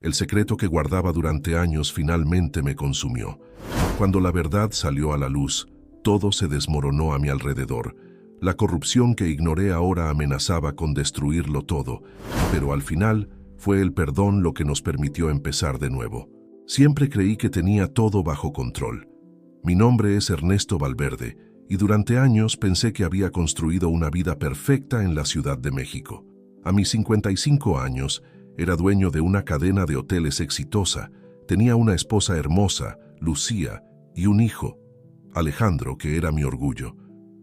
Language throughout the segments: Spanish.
El secreto que guardaba durante años finalmente me consumió. Cuando la verdad salió a la luz, todo se desmoronó a mi alrededor. La corrupción que ignoré ahora amenazaba con destruirlo todo, pero al final fue el perdón lo que nos permitió empezar de nuevo. Siempre creí que tenía todo bajo control. Mi nombre es Ernesto Valverde, y durante años pensé que había construido una vida perfecta en la Ciudad de México. A mis 55 años, era dueño de una cadena de hoteles exitosa, tenía una esposa hermosa, Lucía, y un hijo, Alejandro, que era mi orgullo.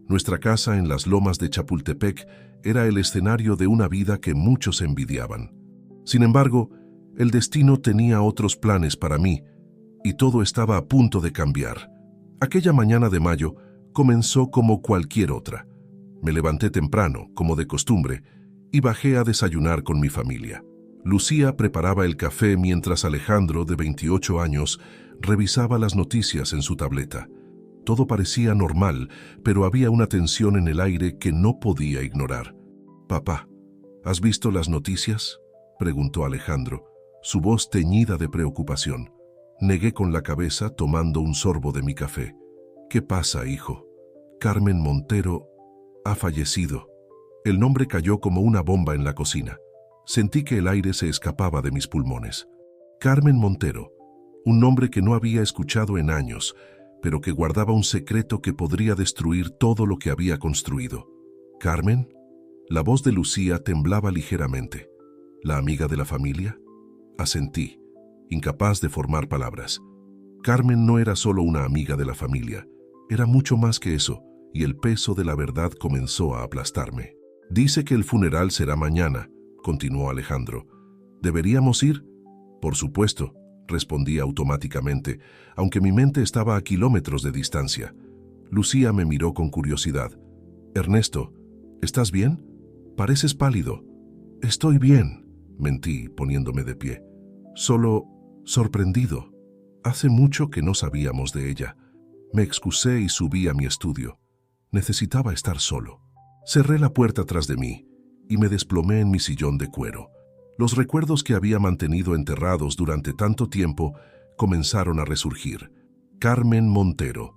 Nuestra casa en las lomas de Chapultepec era el escenario de una vida que muchos envidiaban. Sin embargo, el destino tenía otros planes para mí, y todo estaba a punto de cambiar. Aquella mañana de mayo comenzó como cualquier otra. Me levanté temprano, como de costumbre, y bajé a desayunar con mi familia. Lucía preparaba el café mientras Alejandro, de 28 años, revisaba las noticias en su tableta. Todo parecía normal, pero había una tensión en el aire que no podía ignorar. «Papá, ¿has visto las noticias?», preguntó Alejandro, su voz teñida de preocupación. Negué con la cabeza tomando un sorbo de mi café. «¿Qué pasa, hijo? Carmen Montero ha fallecido». El nombre cayó como una bomba en la cocina. Sentí que el aire se escapaba de mis pulmones. Carmen Montero, un nombre que no había escuchado en años, pero que guardaba un secreto que podría destruir todo lo que había construido. ¿Carmen? La voz de Lucía temblaba ligeramente. ¿La amiga de la familia? Asentí, incapaz de formar palabras. Carmen no era solo una amiga de la familia, era mucho más que eso, y el peso de la verdad comenzó a aplastarme. «Dice que el funeral será mañana», continuó Alejandro. «¿Deberíamos ir?» «Por supuesto», respondí automáticamente, aunque mi mente estaba a kilómetros de distancia. Lucía me miró con curiosidad. «Ernesto, ¿estás bien? Pareces pálido». «Estoy bien», mentí, poniéndome de pie. «Solo sorprendido. Hace mucho que no sabíamos de ella». Me excusé y subí a mi estudio. Necesitaba estar solo. Cerré la puerta tras de mí y me desplomé en mi sillón de cuero. Los recuerdos que había mantenido enterrados durante tanto tiempo comenzaron a resurgir. Carmen Montero.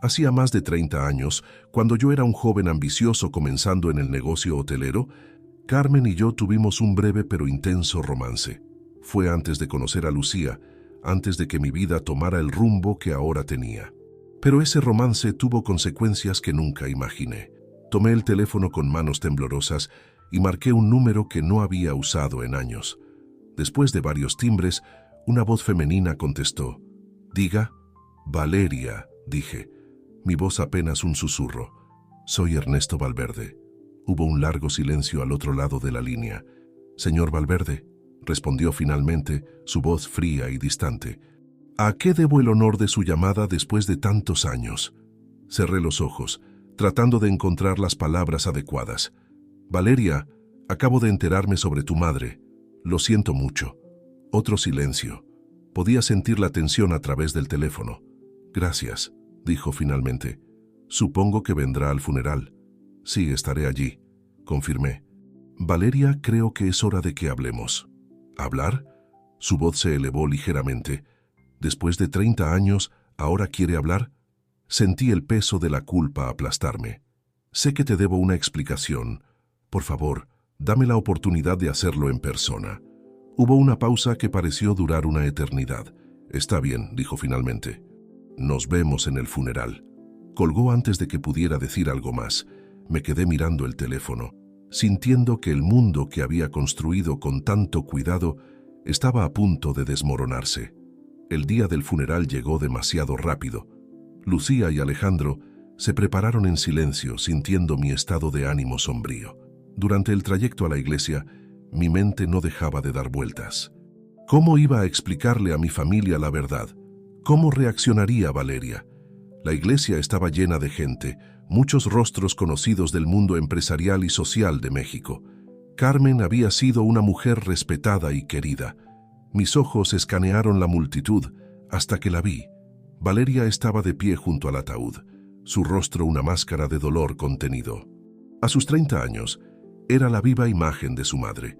Hacía más de 30 años, cuando yo era un joven ambicioso comenzando en el negocio hotelero, Carmen y yo tuvimos un breve pero intenso romance. Fue antes de conocer a Lucía, antes de que mi vida tomara el rumbo que ahora tenía. Pero ese romance tuvo consecuencias que nunca imaginé. Tomé el teléfono con manos temblorosas y marqué un número que no había usado en años. Después de varios timbres, una voz femenina contestó. «Diga». «Valeria», dije. Mi voz apenas un susurro. «Soy Ernesto Valverde». Hubo un largo silencio al otro lado de la línea. «Señor Valverde», respondió finalmente, su voz fría y distante. «¿A qué debo el honor de su llamada después de tantos años?» Cerré los ojos, tratando de encontrar las palabras adecuadas. «Valeria, acabo de enterarme sobre tu madre. Lo siento mucho». Otro silencio. Podía sentir la tensión a través del teléfono. «Gracias», dijo finalmente. «Supongo que vendrá al funeral». «Sí, estaré allí», confirmé. «Valeria, creo que es hora de que hablemos». «¿Hablar?» Su voz se elevó ligeramente. «Después de 30 años, ¿ahora quiere hablar?» Sentí el peso de la culpa aplastarme. «Sé que te debo una explicación. Por favor, dame la oportunidad de hacerlo en persona». Hubo una pausa que pareció durar una eternidad. «Está bien», dijo finalmente. «Nos vemos en el funeral». Colgó antes de que pudiera decir algo más. Me quedé mirando el teléfono, sintiendo que el mundo que había construido con tanto cuidado estaba a punto de desmoronarse. El día del funeral llegó demasiado rápido. Lucía y Alejandro se prepararon en silencio, sintiendo mi estado de ánimo sombrío. Durante el trayecto a la iglesia, mi mente no dejaba de dar vueltas. ¿Cómo iba a explicarle a mi familia la verdad? ¿Cómo reaccionaría Valeria? La iglesia estaba llena de gente, muchos rostros conocidos del mundo empresarial y social de México. Carmen había sido una mujer respetada y querida. Mis ojos escanearon la multitud hasta que la vi. Valeria estaba de pie junto al ataúd, su rostro una máscara de dolor contenido. A sus 30 años, era la viva imagen de su madre.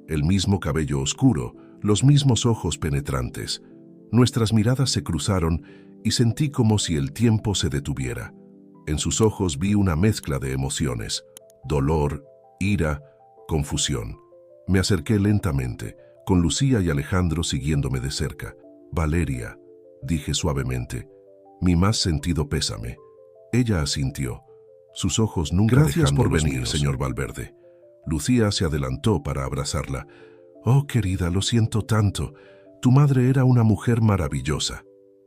El mismo cabello oscuro, los mismos ojos penetrantes. Nuestras miradas se cruzaron y sentí como si el tiempo se detuviera. En sus ojos vi una mezcla de emociones: dolor, ira, confusión. Me acerqué lentamente, con Lucía y Alejandro siguiéndome de cerca. «Valeria», dije suavemente, «mi más sentido pésame». Ella asintió. Sus ojos nunca Gracias dejando por los venir, míos, señor Valverde. Lucía se adelantó para abrazarla. «Oh, querida, lo siento tanto. Tu madre era una mujer maravillosa».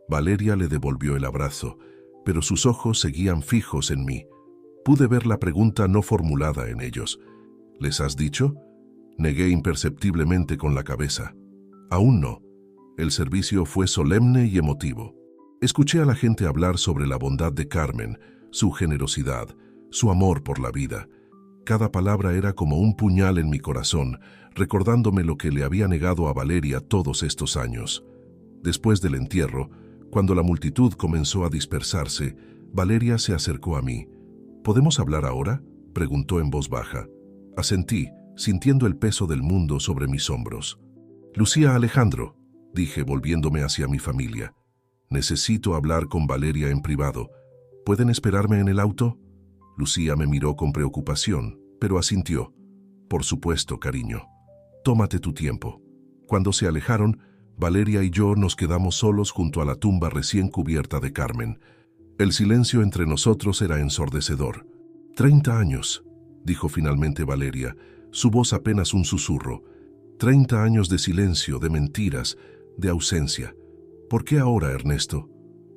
Valeria le devolvió el abrazo, pero sus ojos seguían fijos en mí. Pude ver la pregunta no formulada en ellos. «¿Les has dicho?». Negué imperceptiblemente con la cabeza. «Aún no». El servicio fue solemne y emotivo. Escuché a la gente hablar sobre la bondad de Carmen, su generosidad, su amor por la vida. Cada palabra era como un puñal en mi corazón, recordándome lo que le había negado a Valeria todos estos años. Después del entierro, cuando la multitud comenzó a dispersarse, Valeria se acercó a mí. «¿Podemos hablar ahora?», preguntó en voz baja. Asentí, sintiendo el peso del mundo sobre mis hombros. «Lucía, Alejandro», dije volviéndome hacia mi familia. «Necesito hablar con Valeria en privado. ¿Pueden esperarme en el auto?». Lucía me miró con preocupación, pero asintió. «Por supuesto, cariño. Tómate tu tiempo». Cuando se alejaron, Valeria y yo nos quedamos solos junto a la tumba recién cubierta de Carmen. El silencio entre nosotros era ensordecedor. «30 años», dijo finalmente Valeria, su voz apenas un susurro. 30 años de silencio, de mentiras, de ausencia. ¿Por qué ahora, Ernesto?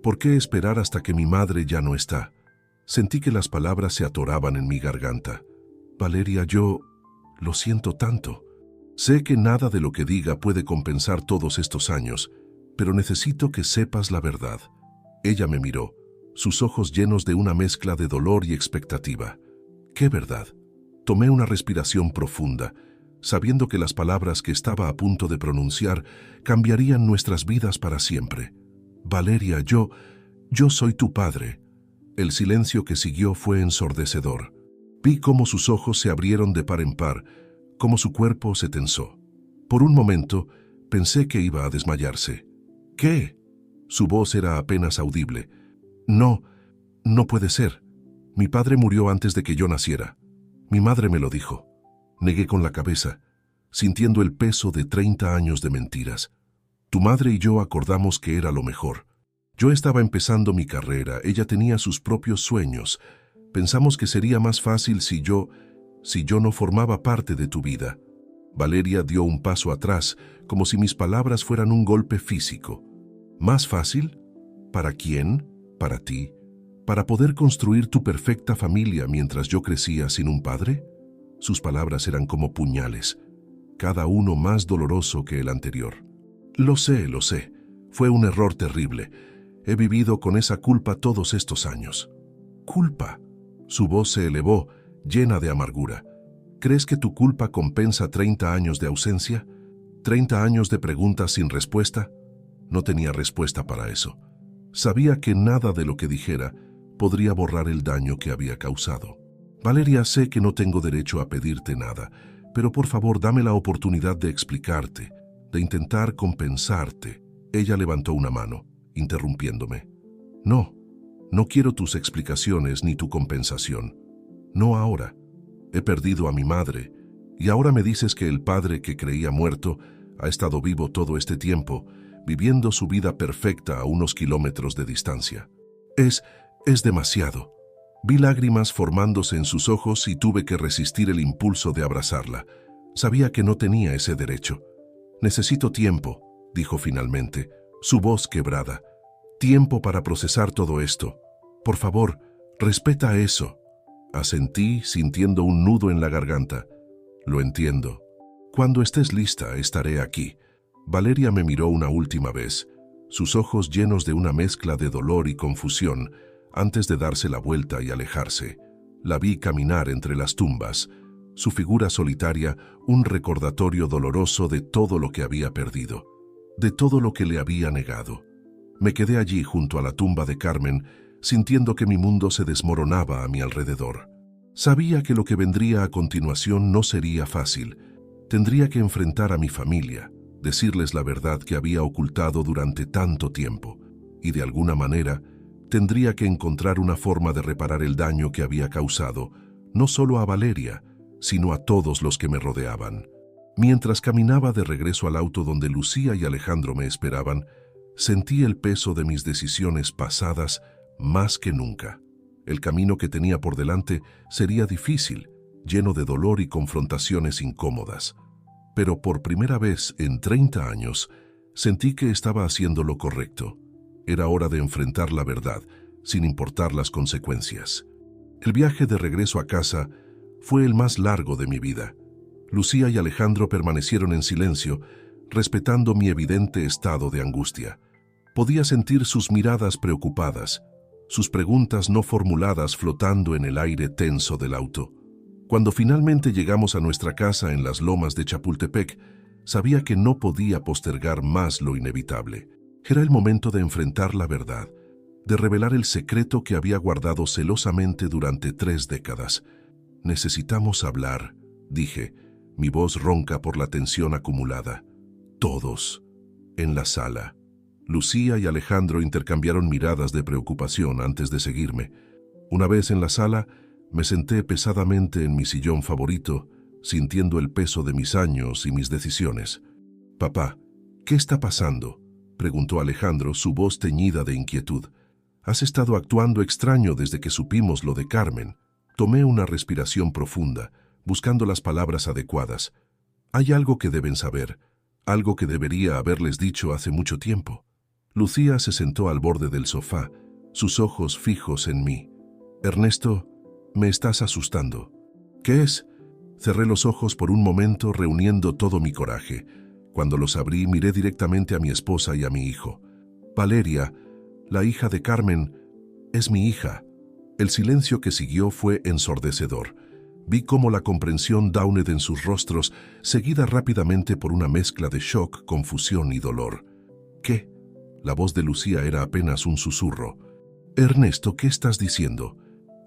¿Por qué esperar hasta que mi madre ya no está? Sentí que las palabras se atoraban en mi garganta. «Valeria, yo lo siento tanto. Sé que nada de lo que diga puede compensar todos estos años, pero necesito que sepas la verdad». Ella me miró, sus ojos llenos de una mezcla de dolor y expectativa. «¿Qué verdad?». Tomé una respiración profunda, sabiendo que las palabras que estaba a punto de pronunciar cambiarían nuestras vidas para siempre. «Valeria, yo soy tu padre». El silencio que siguió fue ensordecedor. Vi cómo sus ojos se abrieron de par en par, cómo su cuerpo se tensó. Por un momento, pensé que iba a desmayarse. «¿Qué?». Su voz era apenas audible. «No, no puede ser. Mi padre murió antes de que yo naciera. Mi madre me lo dijo». Negué con la cabeza, sintiendo el peso de 30 años de mentiras. «Tu madre y yo acordamos que era lo mejor. Yo estaba empezando mi carrera, ella tenía sus propios sueños. Pensamos que sería más fácil si yo no formaba parte de tu vida». Valeria dio un paso atrás, como si mis palabras fueran un golpe físico. «¿Más fácil? ¿Para quién? ¿Para ti? ¿Para poder construir tu perfecta familia mientras yo crecía sin un padre?». Sus palabras eran como puñales, cada uno más doloroso que el anterior. Lo sé. Fue un error terrible. He vivido con esa culpa todos estos años». «¿Culpa?». Su voz se elevó, llena de amargura. «¿Crees que tu culpa compensa 30 años de ausencia? ¿30 años de preguntas sin respuesta?». No tenía respuesta para eso. Sabía que nada de lo que dijera podría borrar el daño que había causado. «Valeria, sé que no tengo derecho a pedirte nada, pero por favor dame la oportunidad de explicarte, de intentar compensarte». Ella levantó una mano, interrumpiéndome. «No quiero tus explicaciones ni tu compensación. No ahora. He perdido a mi madre, y ahora me dices que el padre que creía muerto ha estado vivo todo este tiempo, viviendo su vida perfecta a unos kilómetros de distancia. Es demasiado». Vi lágrimas formándose en sus ojos y tuve que resistir el impulso de abrazarla. Sabía que no tenía ese derecho. «Necesito tiempo», dijo finalmente, su voz quebrada. «Tiempo para procesar todo esto. Por favor, respeta eso». Asentí, sintiendo un nudo en la garganta. «Lo entiendo. Cuando estés lista, estaré aquí». Valeria me miró una última vez, sus ojos llenos de una mezcla de dolor y confusión, antes de darse la vuelta y alejarse. La vi caminar entre las tumbas, su figura solitaria un recordatorio doloroso de todo lo que había perdido, de todo lo que le había negado. Me quedé allí junto a la tumba de Carmen, sintiendo que mi mundo se desmoronaba a mi alrededor. Sabía que lo que vendría a continuación no sería fácil. Tendría que enfrentar a mi familia, decirles la verdad que había ocultado durante tanto tiempo, y de alguna manera tendría que encontrar una forma de reparar el daño que había causado, no solo a Valeria, sino a todos los que me rodeaban. Mientras caminaba de regreso al auto donde Lucía y Alejandro me esperaban, sentí el peso de mis decisiones pasadas más que nunca. El camino que tenía por delante sería difícil, lleno de dolor y confrontaciones incómodas. Pero por primera vez en 30 años, sentí que estaba haciendo lo correcto. Era hora de enfrentar la verdad, sin importar las consecuencias. El viaje de regreso a casa fue el más largo de mi vida. Lucía y Alejandro permanecieron en silencio, respetando mi evidente estado de angustia. Podía sentir sus miradas preocupadas, sus preguntas no formuladas flotando en el aire tenso del auto. Cuando finalmente llegamos a nuestra casa en las lomas de Chapultepec, sabía que no podía postergar más lo inevitable. Era el momento de enfrentar la verdad, de revelar el secreto que había guardado celosamente durante 3 décadas. Necesitamos hablar, dije, mi voz ronca por la tensión acumulada. Todos, en la sala. Lucía y Alejandro intercambiaron miradas de preocupación antes de seguirme. Una vez en la sala, me senté pesadamente en mi sillón favorito, sintiendo el peso de mis años y mis decisiones. «Papá, ¿qué está pasando?», preguntó Alejandro, su voz teñida de inquietud. «Has estado actuando extraño desde que supimos lo de Carmen». Tomé una respiración profunda, buscando las palabras adecuadas. «Hay algo que deben saber, algo que debería haberles dicho hace mucho tiempo». Lucía se sentó al borde del sofá, sus ojos fijos en mí. «Ernesto, me estás asustando». «¿Qué es?». Cerré los ojos por un momento, reuniendo todo mi coraje. Cuando los abrí, miré directamente a mi esposa y a mi hijo. «Valeria, la hija de Carmen, es mi hija». El silencio que siguió fue ensordecedor. Vi cómo la comprensión dauned en sus rostros, seguida rápidamente por una mezcla de shock, confusión y dolor. «¿Qué?». La voz de Lucía era apenas un susurro. «Ernesto, ¿qué estás diciendo?».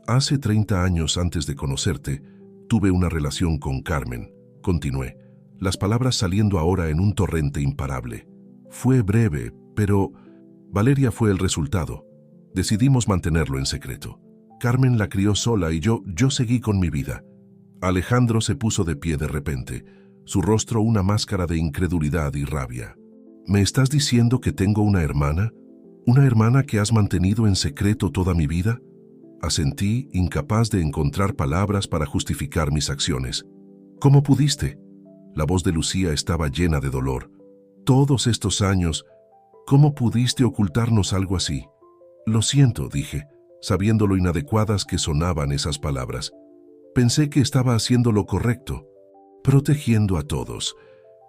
«Hace 30 años antes de conocerte, tuve una relación con Carmen», continué, las palabras saliendo ahora en un torrente imparable. «Fue breve, pero Valeria fue el resultado. Decidimos mantenerlo en secreto. Carmen la crió sola y yo seguí con mi vida». Alejandro se puso de pie de repente, su rostro una máscara de incredulidad y rabia. «¿Me estás diciendo que tengo una hermana? ¿Una hermana que has mantenido en secreto toda mi vida?». Asentí, incapaz de encontrar palabras para justificar mis acciones. «¿Cómo pudiste?». La voz de Lucía estaba llena de dolor. «Todos estos años, ¿cómo pudiste ocultarnos algo así?». «Lo siento», dije, sabiendo lo inadecuadas que sonaban esas palabras. «Pensé que estaba haciendo lo correcto, protegiendo a todos,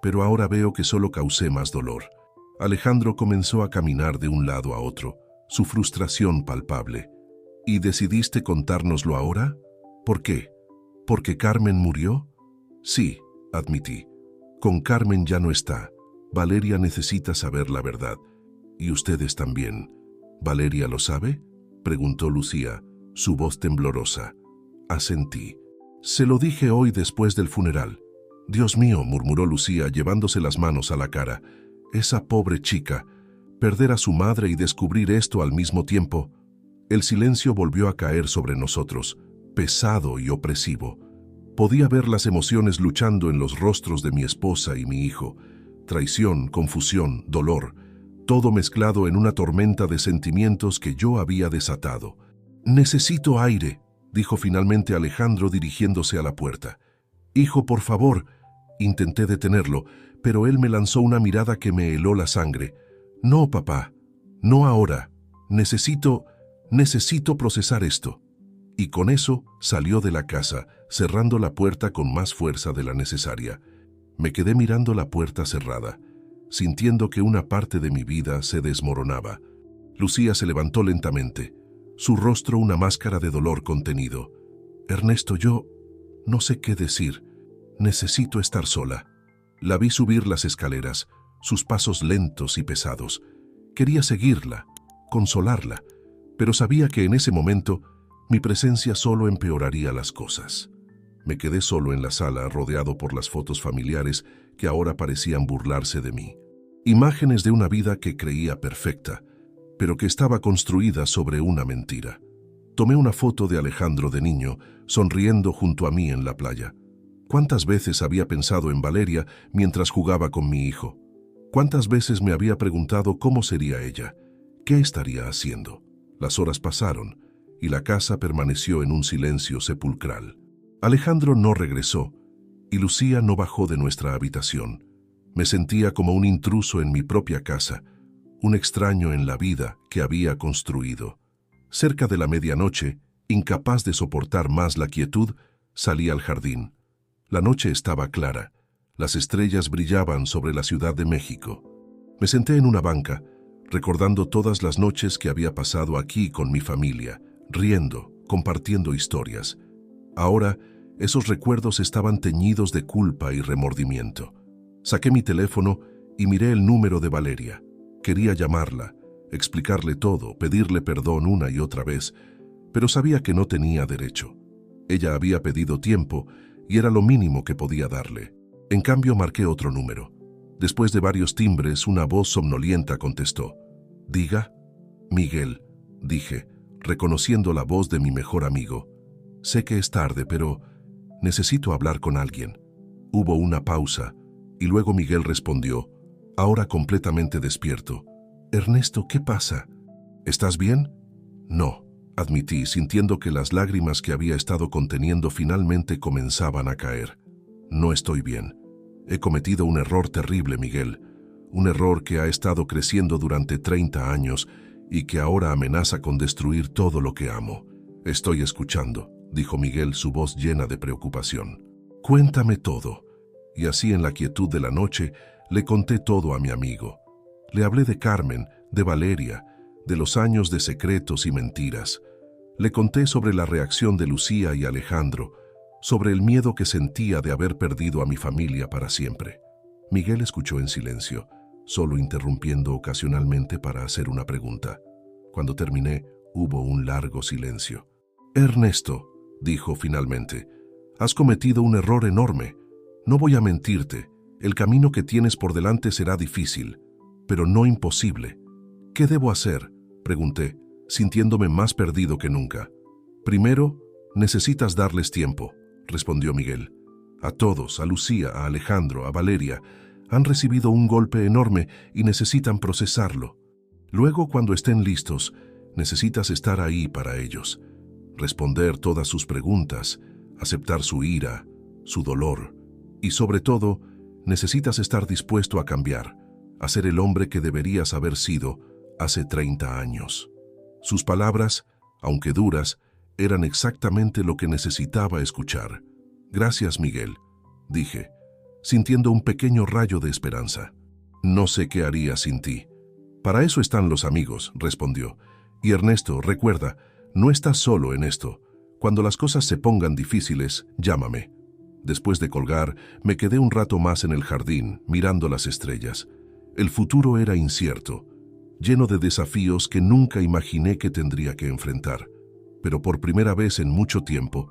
pero ahora veo que solo causé más dolor». Alejandro comenzó a caminar de un lado a otro, su frustración palpable. «¿Y decidiste contárnoslo ahora? ¿Por qué? ¿Porque Carmen murió?». «Sí», admití. «Con Carmen ya no está. Valeria necesita saber la verdad. Y ustedes también». «¿Valeria lo sabe?», preguntó Lucía, su voz temblorosa. Asentí. «Se lo dije hoy después del funeral». «Dios mío», murmuró Lucía, llevándose las manos a la cara. «Esa pobre chica. Perder a su madre y descubrir esto al mismo tiempo». El silencio volvió a caer sobre nosotros, pesado y opresivo. Podía ver las emociones luchando en los rostros de mi esposa y mi hijo. Traición, confusión, dolor, todo mezclado en una tormenta de sentimientos que yo había desatado. «Necesito aire», dijo finalmente Alejandro dirigiéndose a la puerta. «Hijo, por favor». Intenté detenerlo, pero él me lanzó una mirada que me heló la sangre. «No, papá, no ahora. Necesito procesar esto». Y con eso salió de la casa, cerrando la puerta con más fuerza de la necesaria. Me quedé mirando la puerta cerrada, sintiendo que una parte de mi vida se desmoronaba. Lucía se levantó lentamente, su rostro una máscara de dolor contenido. «Ernesto, yo no sé qué decir. Necesito estar sola». La vi subir las escaleras, sus pasos lentos y pesados. Quería seguirla, consolarla, pero sabía que en ese momento mi presencia solo empeoraría las cosas. Me quedé solo en la sala, rodeado por las fotos familiares que ahora parecían burlarse de mí. Imágenes de una vida que creía perfecta, pero que estaba construida sobre una mentira. Tomé una foto de Alejandro de niño, sonriendo junto a mí en la playa. ¿Cuántas veces había pensado en Valeria mientras jugaba con mi hijo? ¿Cuántas veces me había preguntado cómo sería ella? ¿Qué estaría haciendo? Las horas pasaron y la casa permaneció en un silencio sepulcral. Alejandro no regresó y Lucía no bajó de nuestra habitación. Me sentía como un intruso en mi propia casa, un extraño en la vida que había construido. Cerca de la medianoche, incapaz de soportar más la quietud, salí al jardín. La noche estaba clara. Las estrellas brillaban sobre la Ciudad de México. Me senté en una banca, recordando todas las noches que había pasado aquí con mi familia, riendo, compartiendo historias. Ahora, esos recuerdos estaban teñidos de culpa y remordimiento. Saqué mi teléfono y miré el número de Valeria. Quería llamarla, explicarle todo, pedirle perdón una y otra vez, pero sabía que no tenía derecho. Ella había pedido tiempo y era lo mínimo que podía darle. En cambio, marqué otro número. Después de varios timbres, una voz somnolienta contestó. «Diga». «Miguel», dije, reconociendo la voz de mi mejor amigo. «Sé que es tarde, pero necesito hablar con alguien». Hubo una pausa, y luego Miguel respondió, ahora completamente despierto. «Ernesto, ¿qué pasa? ¿Estás bien?» «No», admití, sintiendo que las lágrimas que había estado conteniendo finalmente comenzaban a caer. «No estoy bien. He cometido un error terrible, Miguel. Un error que ha estado creciendo durante 30 años y que ahora amenaza con destruir todo lo que amo». «Estoy escuchando», dijo Miguel, su voz llena de preocupación. «Cuéntame todo». Y así, en la quietud de la noche, le conté todo a mi amigo. Le hablé de Carmen, de Valeria, de los años de secretos y mentiras. Le conté sobre la reacción de Lucía y Alejandro, sobre el miedo que sentía de haber perdido a mi familia para siempre. Miguel escuchó en silencio, solo interrumpiendo ocasionalmente para hacer una pregunta. Cuando terminé, hubo un largo silencio. «Ernesto», dijo finalmente, «has cometido un error enorme. No voy a mentirte, el camino que tienes por delante será difícil, pero no imposible». «¿Qué debo hacer?», pregunté, sintiéndome más perdido que nunca. «Primero, necesitas darles tiempo», respondió Miguel. «A todos, a Lucía, a Alejandro, a Valeria, han recibido un golpe enorme y necesitan procesarlo. Luego, cuando estén listos, necesitas estar ahí para ellos, responder todas sus preguntas, aceptar su ira, su dolor. Y sobre todo, necesitas estar dispuesto a cambiar, a ser el hombre que deberías haber sido hace 30 años». Sus palabras, aunque duras, eran exactamente lo que necesitaba escuchar. «Gracias, Miguel», dije, sintiendo un pequeño rayo de esperanza. «No sé qué haría sin ti». «Para eso están los amigos», respondió. «Y Ernesto, recuerda, no estás solo en esto. Cuando las cosas se pongan difíciles, llámame». Después de colgar, me quedé un rato más en el jardín, mirando las estrellas. El futuro era incierto, lleno de desafíos que nunca imaginé que tendría que enfrentar. Pero por primera vez en mucho tiempo,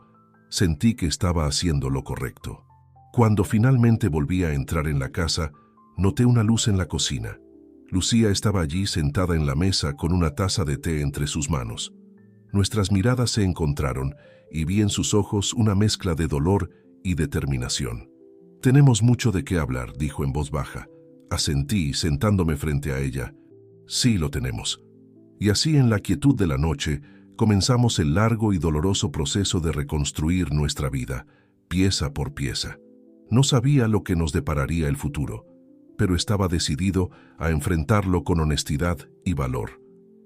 sentí que estaba haciendo lo correcto. Cuando finalmente volví a entrar en la casa, noté una luz en la cocina. Lucía estaba allí sentada en la mesa con una taza de té entre sus manos. Nuestras miradas se encontraron y vi en sus ojos una mezcla de dolor y determinación. «Tenemos mucho de qué hablar», dijo en voz baja. Asentí, sentándome frente a ella. «Sí, lo tenemos». Y así, en la quietud de la noche, comenzamos el largo y doloroso proceso de reconstruir nuestra vida, pieza por pieza. No sabía lo que nos depararía el futuro, pero estaba decidido a enfrentarlo con honestidad y valor.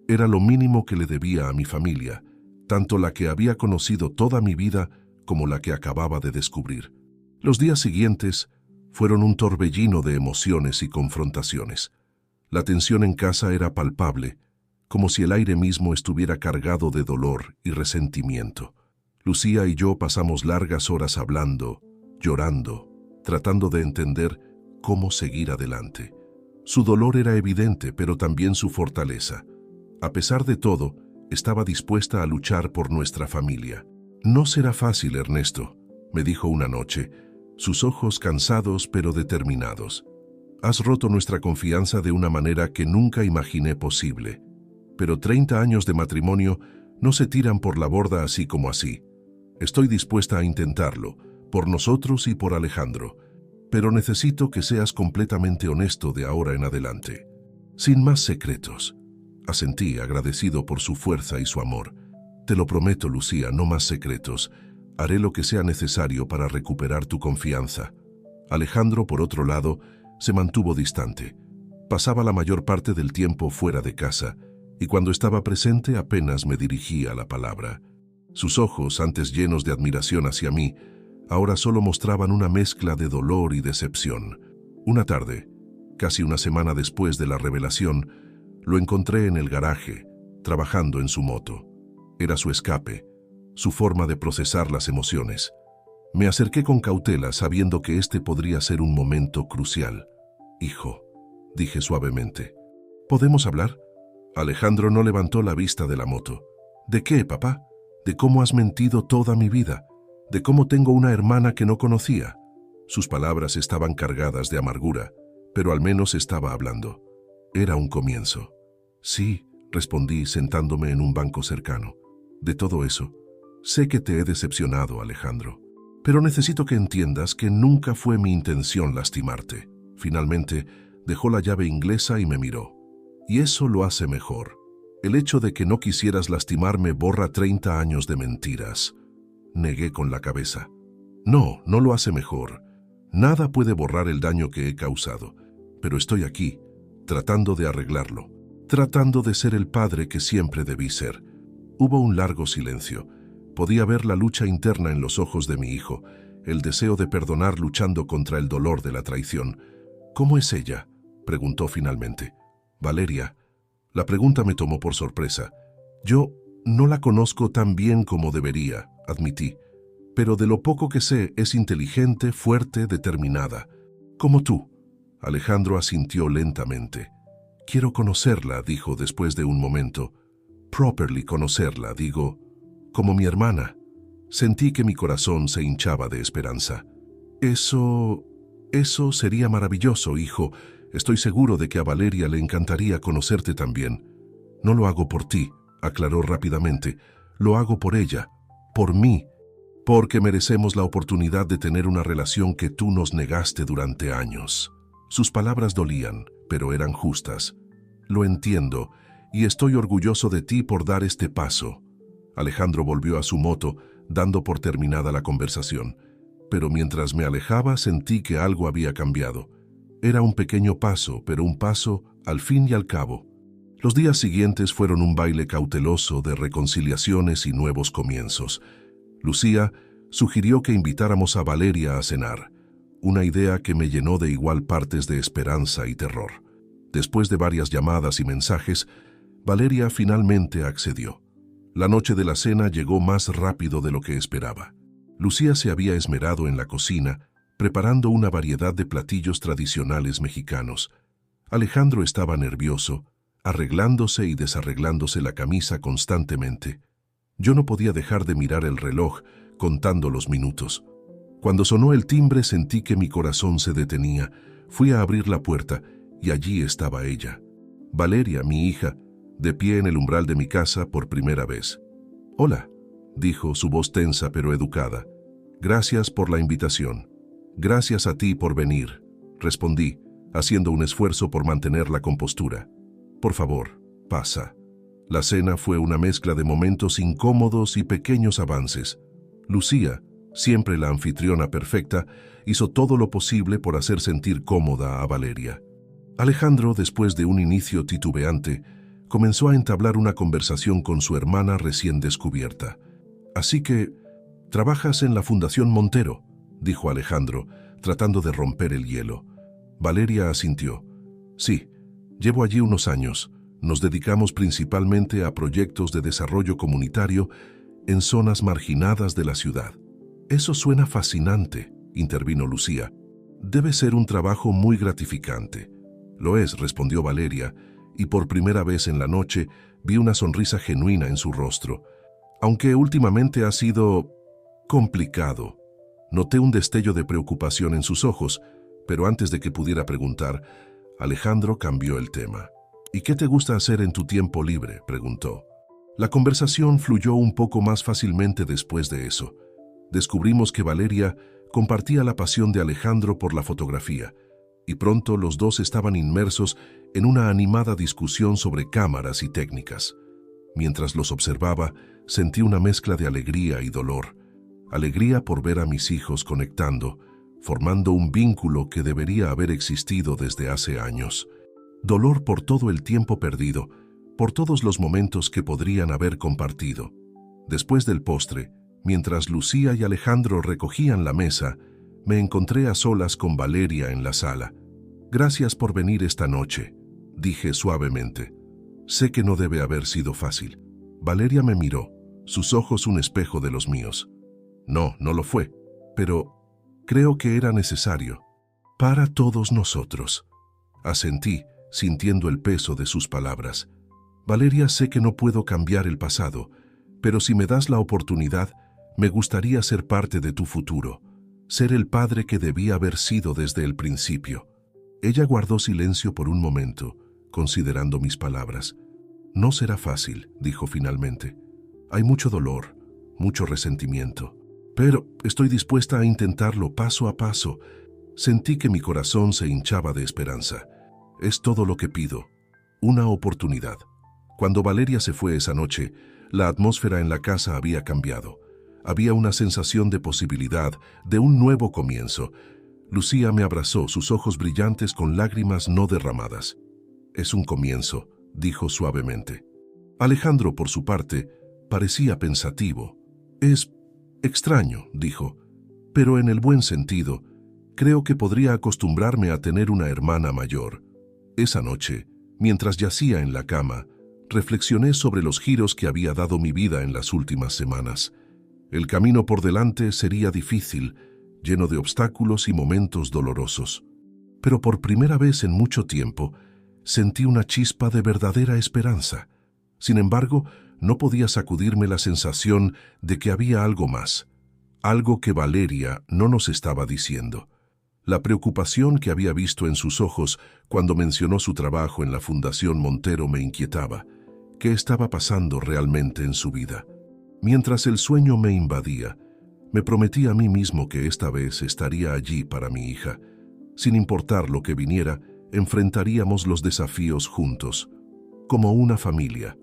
Era lo mínimo que le debía a mi familia, tanto la que había conocido toda mi vida como la que acababa de descubrir. Los días siguientes fueron un torbellino de emociones y confrontaciones. La tensión en casa era palpable, como si el aire mismo estuviera cargado de dolor y resentimiento. Lucía y yo pasamos largas horas hablando, llorando, tratando de entender cómo seguir adelante. Su dolor era evidente, pero también su fortaleza. A pesar de todo, estaba dispuesta a luchar por nuestra familia. «No será fácil, Ernesto», me dijo una noche, sus ojos cansados pero determinados. Has roto nuestra confianza de una manera que nunca imaginé posible. Pero 30 años de matrimonio no se tiran por la borda así como así. Estoy dispuesta a intentarlo, por nosotros y por Alejandro, pero necesito que seas completamente honesto de ahora en adelante. Sin más secretos. Asentí, agradecido por su fuerza y su amor. Te lo prometo, Lucía, no más secretos. Haré lo que sea necesario para recuperar tu confianza. Alejandro, por otro lado, se mantuvo distante. Pasaba la mayor parte del tiempo fuera de casa, y cuando estaba presente apenas me dirigía la palabra. Sus ojos, antes llenos de admiración hacia mí, ahora solo mostraban una mezcla de dolor y decepción. Una tarde, casi una semana después de la revelación, lo encontré en el garaje, trabajando en su moto. Era su escape, su forma de procesar las emociones. Me acerqué con cautela, sabiendo que este podría ser un momento crucial. «Hijo», dije suavemente, «¿podemos hablar?» Alejandro no levantó la vista de la moto. «¿De qué, papá? ¿De cómo has mentido toda mi vida? ¿De cómo tengo una hermana que no conocía?» Sus palabras estaban cargadas de amargura, pero al menos estaba hablando. Era un comienzo. «Sí», respondí sentándome en un banco cercano. «De todo eso. Sé que te he decepcionado, Alejandro, pero necesito que entiendas que nunca fue mi intención lastimarte». Finalmente, dejó la llave inglesa y me miró. «Y eso lo hace mejor. El hecho de que no quisieras lastimarme borra 30 años de mentiras». Negué con la cabeza. «No, no lo hace mejor. Nada puede borrar el daño que he causado. Pero estoy aquí, tratando de arreglarlo, tratando de ser el padre que siempre debí ser». Hubo un largo silencio. Podía ver la lucha interna en los ojos de mi hijo, el deseo de perdonar luchando contra el dolor de la traición. «¿Cómo es ella?», preguntó finalmente. «Valeria». La pregunta me tomó por sorpresa. «Yo no la conozco tan bien como debería», admití. «Pero de lo poco que sé, es inteligente, fuerte, determinada. Como tú». Alejandro asintió lentamente. «Quiero conocerla», dijo después de un momento. «Properly conocerla, digo, como mi hermana». Sentí que mi corazón se hinchaba de esperanza. Eso sería maravilloso, hijo. Estoy seguro de que a Valeria le encantaría conocerte también». «No lo hago por ti», aclaró rápidamente. «Lo hago por ella, por mí, porque merecemos la oportunidad de tener una relación que tú nos negaste durante años». Sus palabras dolían, pero eran justas. «Lo entiendo, y estoy orgulloso de ti por dar este paso». Alejandro volvió a su moto, dando por terminada la conversación. Pero mientras me alejaba sentí que algo había cambiado. Era un pequeño paso, pero un paso al fin y al cabo. Los días siguientes fueron un baile cauteloso de reconciliaciones y nuevos comienzos. Lucía sugirió que invitáramos a Valeria a cenar, una idea que me llenó de igual partes de esperanza y terror. Después de varias llamadas y mensajes, Valeria finalmente accedió. La noche de la cena llegó más rápido de lo que esperaba. Lucía se había esmerado en la cocina, preparando una variedad de platillos tradicionales mexicanos. Alejandro estaba nervioso, arreglándose y desarreglándose la camisa constantemente. Yo no podía dejar de mirar el reloj, contando los minutos. Cuando sonó el timbre sentí que mi corazón se detenía. Fui a abrir la puerta y allí estaba ella. Valeria, mi hija, de pie en el umbral de mi casa por primera vez. «Hola», dijo, su voz tensa pero educada. «Gracias por la invitación». «Gracias a ti por venir», respondí, haciendo un esfuerzo por mantener la compostura. «Por favor, pasa». La cena fue una mezcla de momentos incómodos y pequeños avances. Lucía, siempre la anfitriona perfecta, hizo todo lo posible por hacer sentir cómoda a Valeria. Alejandro, después de un inicio titubeante, comenzó a entablar una conversación con su hermana recién descubierta. «Así que, ¿trabajas en la Fundación Montero?», dijo Alejandro, tratando de romper el hielo. Valeria asintió. «Sí, llevo allí unos años. Nos dedicamos principalmente a proyectos de desarrollo comunitario en zonas marginadas de la ciudad». «Eso suena fascinante», intervino Lucía. «Debe ser un trabajo muy gratificante». «Lo es», respondió Valeria, y por primera vez en la noche vi una sonrisa genuina en su rostro. «Aunque últimamente ha sido complicado». Noté un destello de preocupación en sus ojos, pero antes de que pudiera preguntar, Alejandro cambió el tema. ¿Y qué te gusta hacer en tu tiempo libre?, preguntó. La conversación fluyó un poco más fácilmente después de eso. Descubrimos que Valeria compartía la pasión de Alejandro por la fotografía, y pronto los dos estaban inmersos en una animada discusión sobre cámaras y técnicas. Mientras los observaba, sentí una mezcla de alegría y dolor. Alegría por ver a mis hijos conectando, formando un vínculo que debería haber existido desde hace años. Dolor por todo el tiempo perdido, por todos los momentos que podrían haber compartido. Después del postre, mientras Lucía y Alejandro recogían la mesa, me encontré a solas con Valeria en la sala. «Gracias por venir esta noche», dije suavemente. «Sé que no debe haber sido fácil». Valeria me miró, sus ojos un espejo de los míos. «No, no lo fue, pero creo que era necesario. Para todos nosotros». Asentí, sintiendo el peso de sus palabras. «Valeria, sé que no puedo cambiar el pasado, pero si me das la oportunidad, me gustaría ser parte de tu futuro, ser el padre que debía haber sido desde el principio». Ella guardó silencio por un momento, considerando mis palabras. «No será fácil», dijo finalmente. «Hay mucho dolor, mucho resentimiento. Pero estoy dispuesta a intentarlo paso a paso». Sentí que mi corazón se hinchaba de esperanza. «Es todo lo que pido, una oportunidad». Cuando Valeria se fue esa noche, la atmósfera en la casa había cambiado. Había una sensación de posibilidad, de un nuevo comienzo. Lucía me abrazó, sus ojos brillantes con lágrimas no derramadas. «Es un comienzo», dijo suavemente. Alejandro, por su parte, parecía pensativo. «Es extraño», dijo, «pero en el buen sentido. Creo que podría acostumbrarme a tener una hermana mayor». Esa noche, mientras yacía en la cama, reflexioné sobre los giros que había dado mi vida en las últimas semanas. El camino por delante sería difícil, lleno de obstáculos y momentos dolorosos. Pero por primera vez en mucho tiempo, sentí una chispa de verdadera esperanza. Sin embargo, no podía sacudirme la sensación de que había algo más, algo que Valeria no nos estaba diciendo. La preocupación que había visto en sus ojos cuando mencionó su trabajo en la Fundación Montero me inquietaba. ¿Qué estaba pasando realmente en su vida? Mientras el sueño me invadía, me prometí a mí mismo que esta vez estaría allí para mi hija. Sin importar lo que viniera, enfrentaríamos los desafíos juntos, como una familia.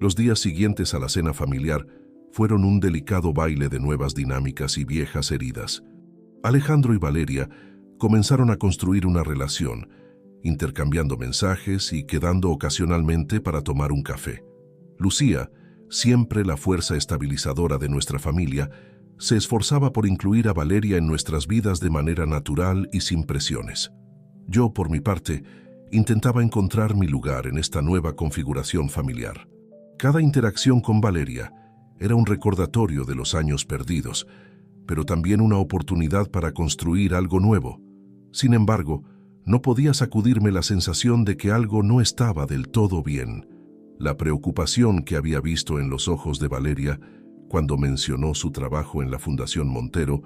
Los días siguientes a la cena familiar fueron un delicado baile de nuevas dinámicas y viejas heridas. Alejandro y Valeria comenzaron a construir una relación, intercambiando mensajes y quedando ocasionalmente para tomar un café. Lucía, siempre la fuerza estabilizadora de nuestra familia, se esforzaba por incluir a Valeria en nuestras vidas de manera natural y sin presiones. Yo, por mi parte, intentaba encontrar mi lugar en esta nueva configuración familiar. Cada interacción con Valeria era un recordatorio de los años perdidos, pero también una oportunidad para construir algo nuevo. Sin embargo, no podía sacudirme la sensación de que algo no estaba del todo bien. La preocupación que había visto en los ojos de Valeria cuando mencionó su trabajo en la Fundación Montero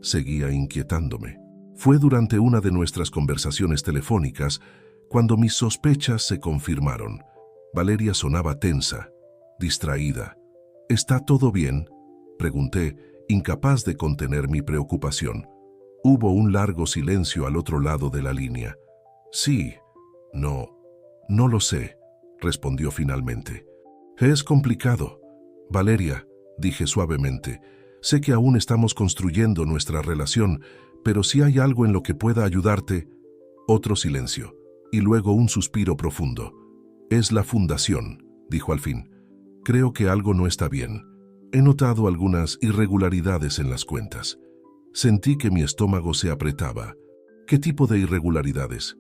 seguía inquietándome. Fue durante una de nuestras conversaciones telefónicas cuando mis sospechas se confirmaron. Valeria sonaba tensa, distraída. «¿Está todo bien?», pregunté, incapaz de contener mi preocupación. Hubo un largo silencio al otro lado de la línea. «Sí, no lo sé», respondió finalmente. «Es complicado. Valeria», dije suavemente, «sé que aún estamos construyendo nuestra relación, pero si hay algo en lo que pueda ayudarte». Otro silencio, y luego un suspiro profundo. «Es la fundación», dijo al fin. «Creo que algo no está bien. He notado algunas irregularidades en las cuentas». Sentí que mi estómago se apretaba. ¿Qué tipo de irregularidades?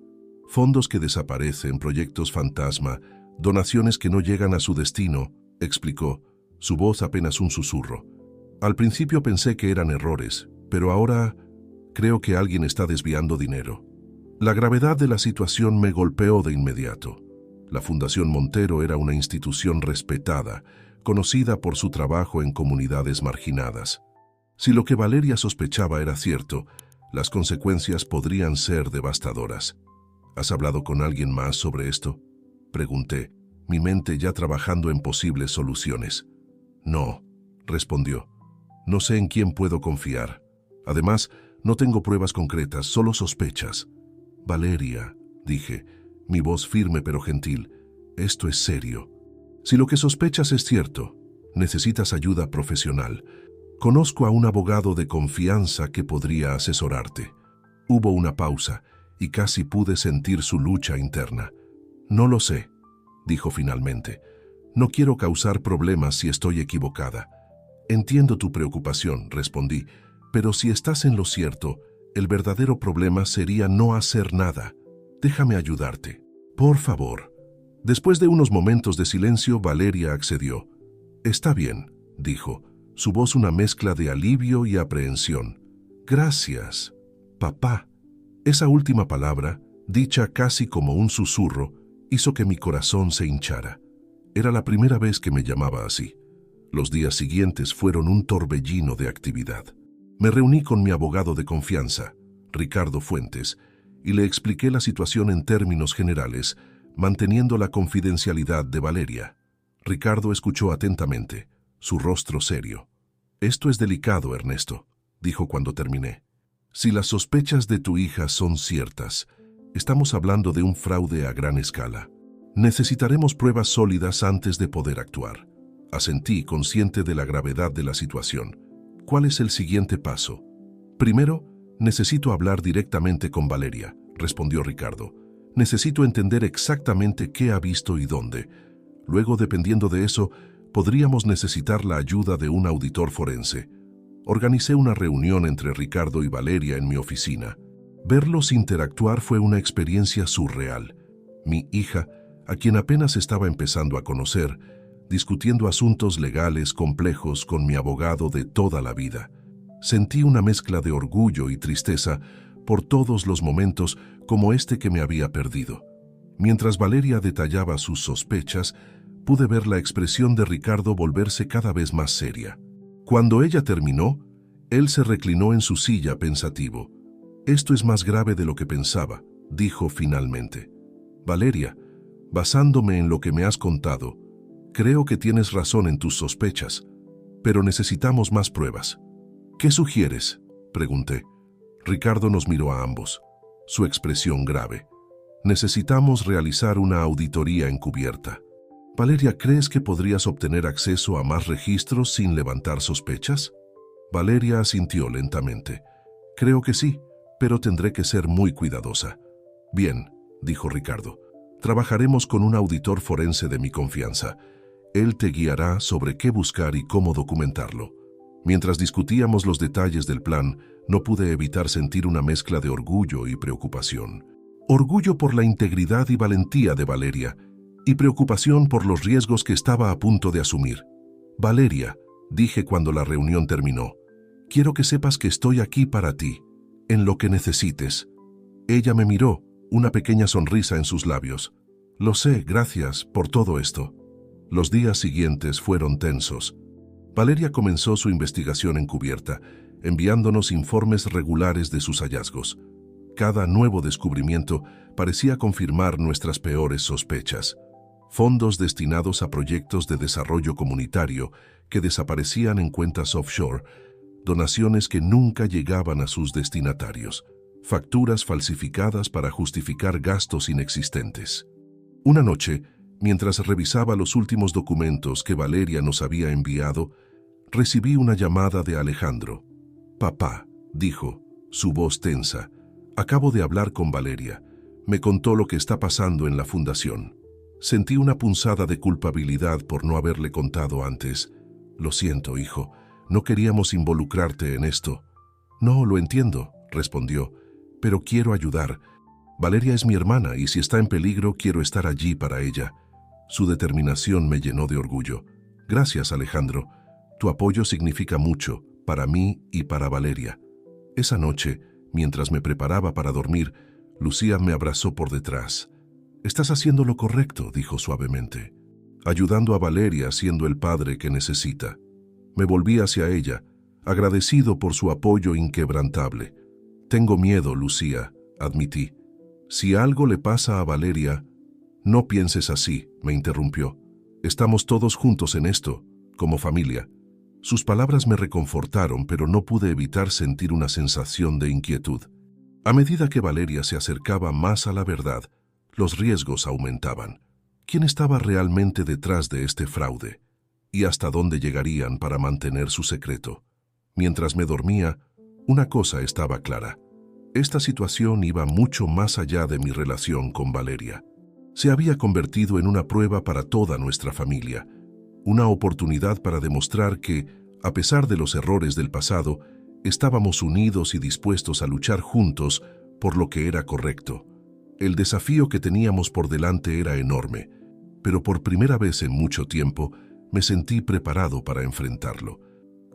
Fondos que desaparecen, proyectos fantasma, donaciones que no llegan a su destino, explicó, su voz apenas un susurro. Al principio pensé que eran errores, pero ahora creo que alguien está desviando dinero. La gravedad de la situación me golpeó de inmediato. La Fundación Montero era una institución respetada, conocida por su trabajo en comunidades marginadas. Si lo que Valeria sospechaba era cierto, las consecuencias podrían ser devastadoras. ¿Has hablado con alguien más sobre esto?, pregunté, mi mente ya trabajando en posibles soluciones. No, respondió. No sé en quién puedo confiar. Además, no tengo pruebas concretas, solo sospechas. Valeria, dije, mi voz firme pero gentil, esto es serio. Si lo que sospechas es cierto, necesitas ayuda profesional. Conozco a un abogado de confianza que podría asesorarte. Hubo una pausa y casi pude sentir su lucha interna. No lo sé, dijo finalmente. No quiero causar problemas si estoy equivocada. Entiendo tu preocupación, respondí, pero si estás en lo cierto, el verdadero problema sería no hacer nada. Déjame ayudarte. Por favor. Después de unos momentos de silencio, Valeria accedió. Está bien, dijo, su voz una mezcla de alivio y aprehensión. Gracias, papá. Esa última palabra, dicha casi como un susurro, hizo que mi corazón se hinchara. Era la primera vez que me llamaba así. Los días siguientes fueron un torbellino de actividad. Me reuní con mi abogado de confianza, Ricardo Fuentes, y le expliqué la situación en términos generales, manteniendo la confidencialidad de Valeria. Ricardo escuchó atentamente, su rostro serio. Esto es delicado, Ernesto, dijo cuando terminé. Si las sospechas de tu hija son ciertas, estamos hablando de un fraude a gran escala. Necesitaremos pruebas sólidas antes de poder actuar. Asentí, consciente de la gravedad de la situación. ¿Cuál es el siguiente paso? Primero, necesito hablar directamente con Valeria, respondió Ricardo. Necesito entender exactamente qué ha visto y dónde. Luego, dependiendo de eso, podríamos necesitar la ayuda de un auditor forense. Organicé una reunión entre Ricardo y Valeria en mi oficina. Verlos interactuar fue una experiencia surreal. Mi hija, a quien apenas estaba empezando a conocer, discutiendo asuntos legales complejos con mi abogado de toda la vida. Sentí una mezcla de orgullo y tristeza por todos los momentos como este que me había perdido. Mientras Valeria detallaba sus sospechas, pude ver la expresión de Ricardo volverse cada vez más seria. Cuando ella terminó, él se reclinó en su silla pensativo. Esto es más grave de lo que pensaba, dijo finalmente. Valeria, basándome en lo que me has contado, creo que tienes razón en tus sospechas, pero necesitamos más pruebas. ¿Qué sugieres?, pregunté. Ricardo nos miró a ambos, su expresión grave. Necesitamos realizar una auditoría encubierta. Valeria, ¿crees que podrías obtener acceso a más registros sin levantar sospechas? Valeria asintió lentamente. Creo que sí, pero tendré que ser muy cuidadosa. Bien, dijo Ricardo. Trabajaremos con un auditor forense de mi confianza. Él te guiará sobre qué buscar y cómo documentarlo. Mientras discutíamos los detalles del plan, no pude evitar sentir una mezcla de orgullo y preocupación. Orgullo por la integridad y valentía de Valeria, y preocupación por los riesgos que estaba a punto de asumir. Valeria, dije cuando la reunión terminó, quiero que sepas que estoy aquí para ti, en lo que necesites. Ella me miró, una pequeña sonrisa en sus labios. Lo sé, gracias por todo esto. Los días siguientes fueron tensos. Valeria comenzó su investigación encubierta, enviándonos informes regulares de sus hallazgos. Cada nuevo descubrimiento parecía confirmar nuestras peores sospechas. Fondos destinados a proyectos de desarrollo comunitario que desaparecían en cuentas offshore, donaciones que nunca llegaban a sus destinatarios, facturas falsificadas para justificar gastos inexistentes. Una noche, mientras revisaba los últimos documentos que Valeria nos había enviado, recibí una llamada de Alejandro. «Papá», dijo, su voz tensa, «acabo de hablar con Valeria. Me contó lo que está pasando en la fundación». Sentí una punzada de culpabilidad por no haberle contado antes. «Lo siento, hijo, no queríamos involucrarte en esto». «No, lo entiendo», respondió, «pero quiero ayudar. Valeria es mi hermana y si está en peligro quiero estar allí para ella». Su determinación me llenó de orgullo. «Gracias, Alejandro. Tu apoyo significa mucho, para mí y para Valeria». Esa noche, mientras me preparaba para dormir, Lucía me abrazó por detrás. «Estás haciendo lo correcto», dijo suavemente, «ayudando a Valeria siendo el padre que necesita». Me volví hacia ella, agradecido por su apoyo inquebrantable. Tengo miedo, Lucía, admití. Si algo le pasa a Valeria... No pienses así, me interrumpió. Estamos todos juntos en esto, como familia. Sus palabras me reconfortaron, pero no pude evitar sentir una sensación de inquietud. A medida que Valeria se acercaba más a la verdad, los riesgos aumentaban. ¿Quién estaba realmente detrás de este fraude? ¿Y hasta dónde llegarían para mantener su secreto? Mientras me dormía, una cosa estaba clara. Esta situación iba mucho más allá de mi relación con Valeria. Se había convertido en una prueba para toda nuestra familia, una oportunidad para demostrar que, a pesar de los errores del pasado, estábamos unidos y dispuestos a luchar juntos por lo que era correcto. El desafío que teníamos por delante era enorme, pero por primera vez en mucho tiempo me sentí preparado para enfrentarlo.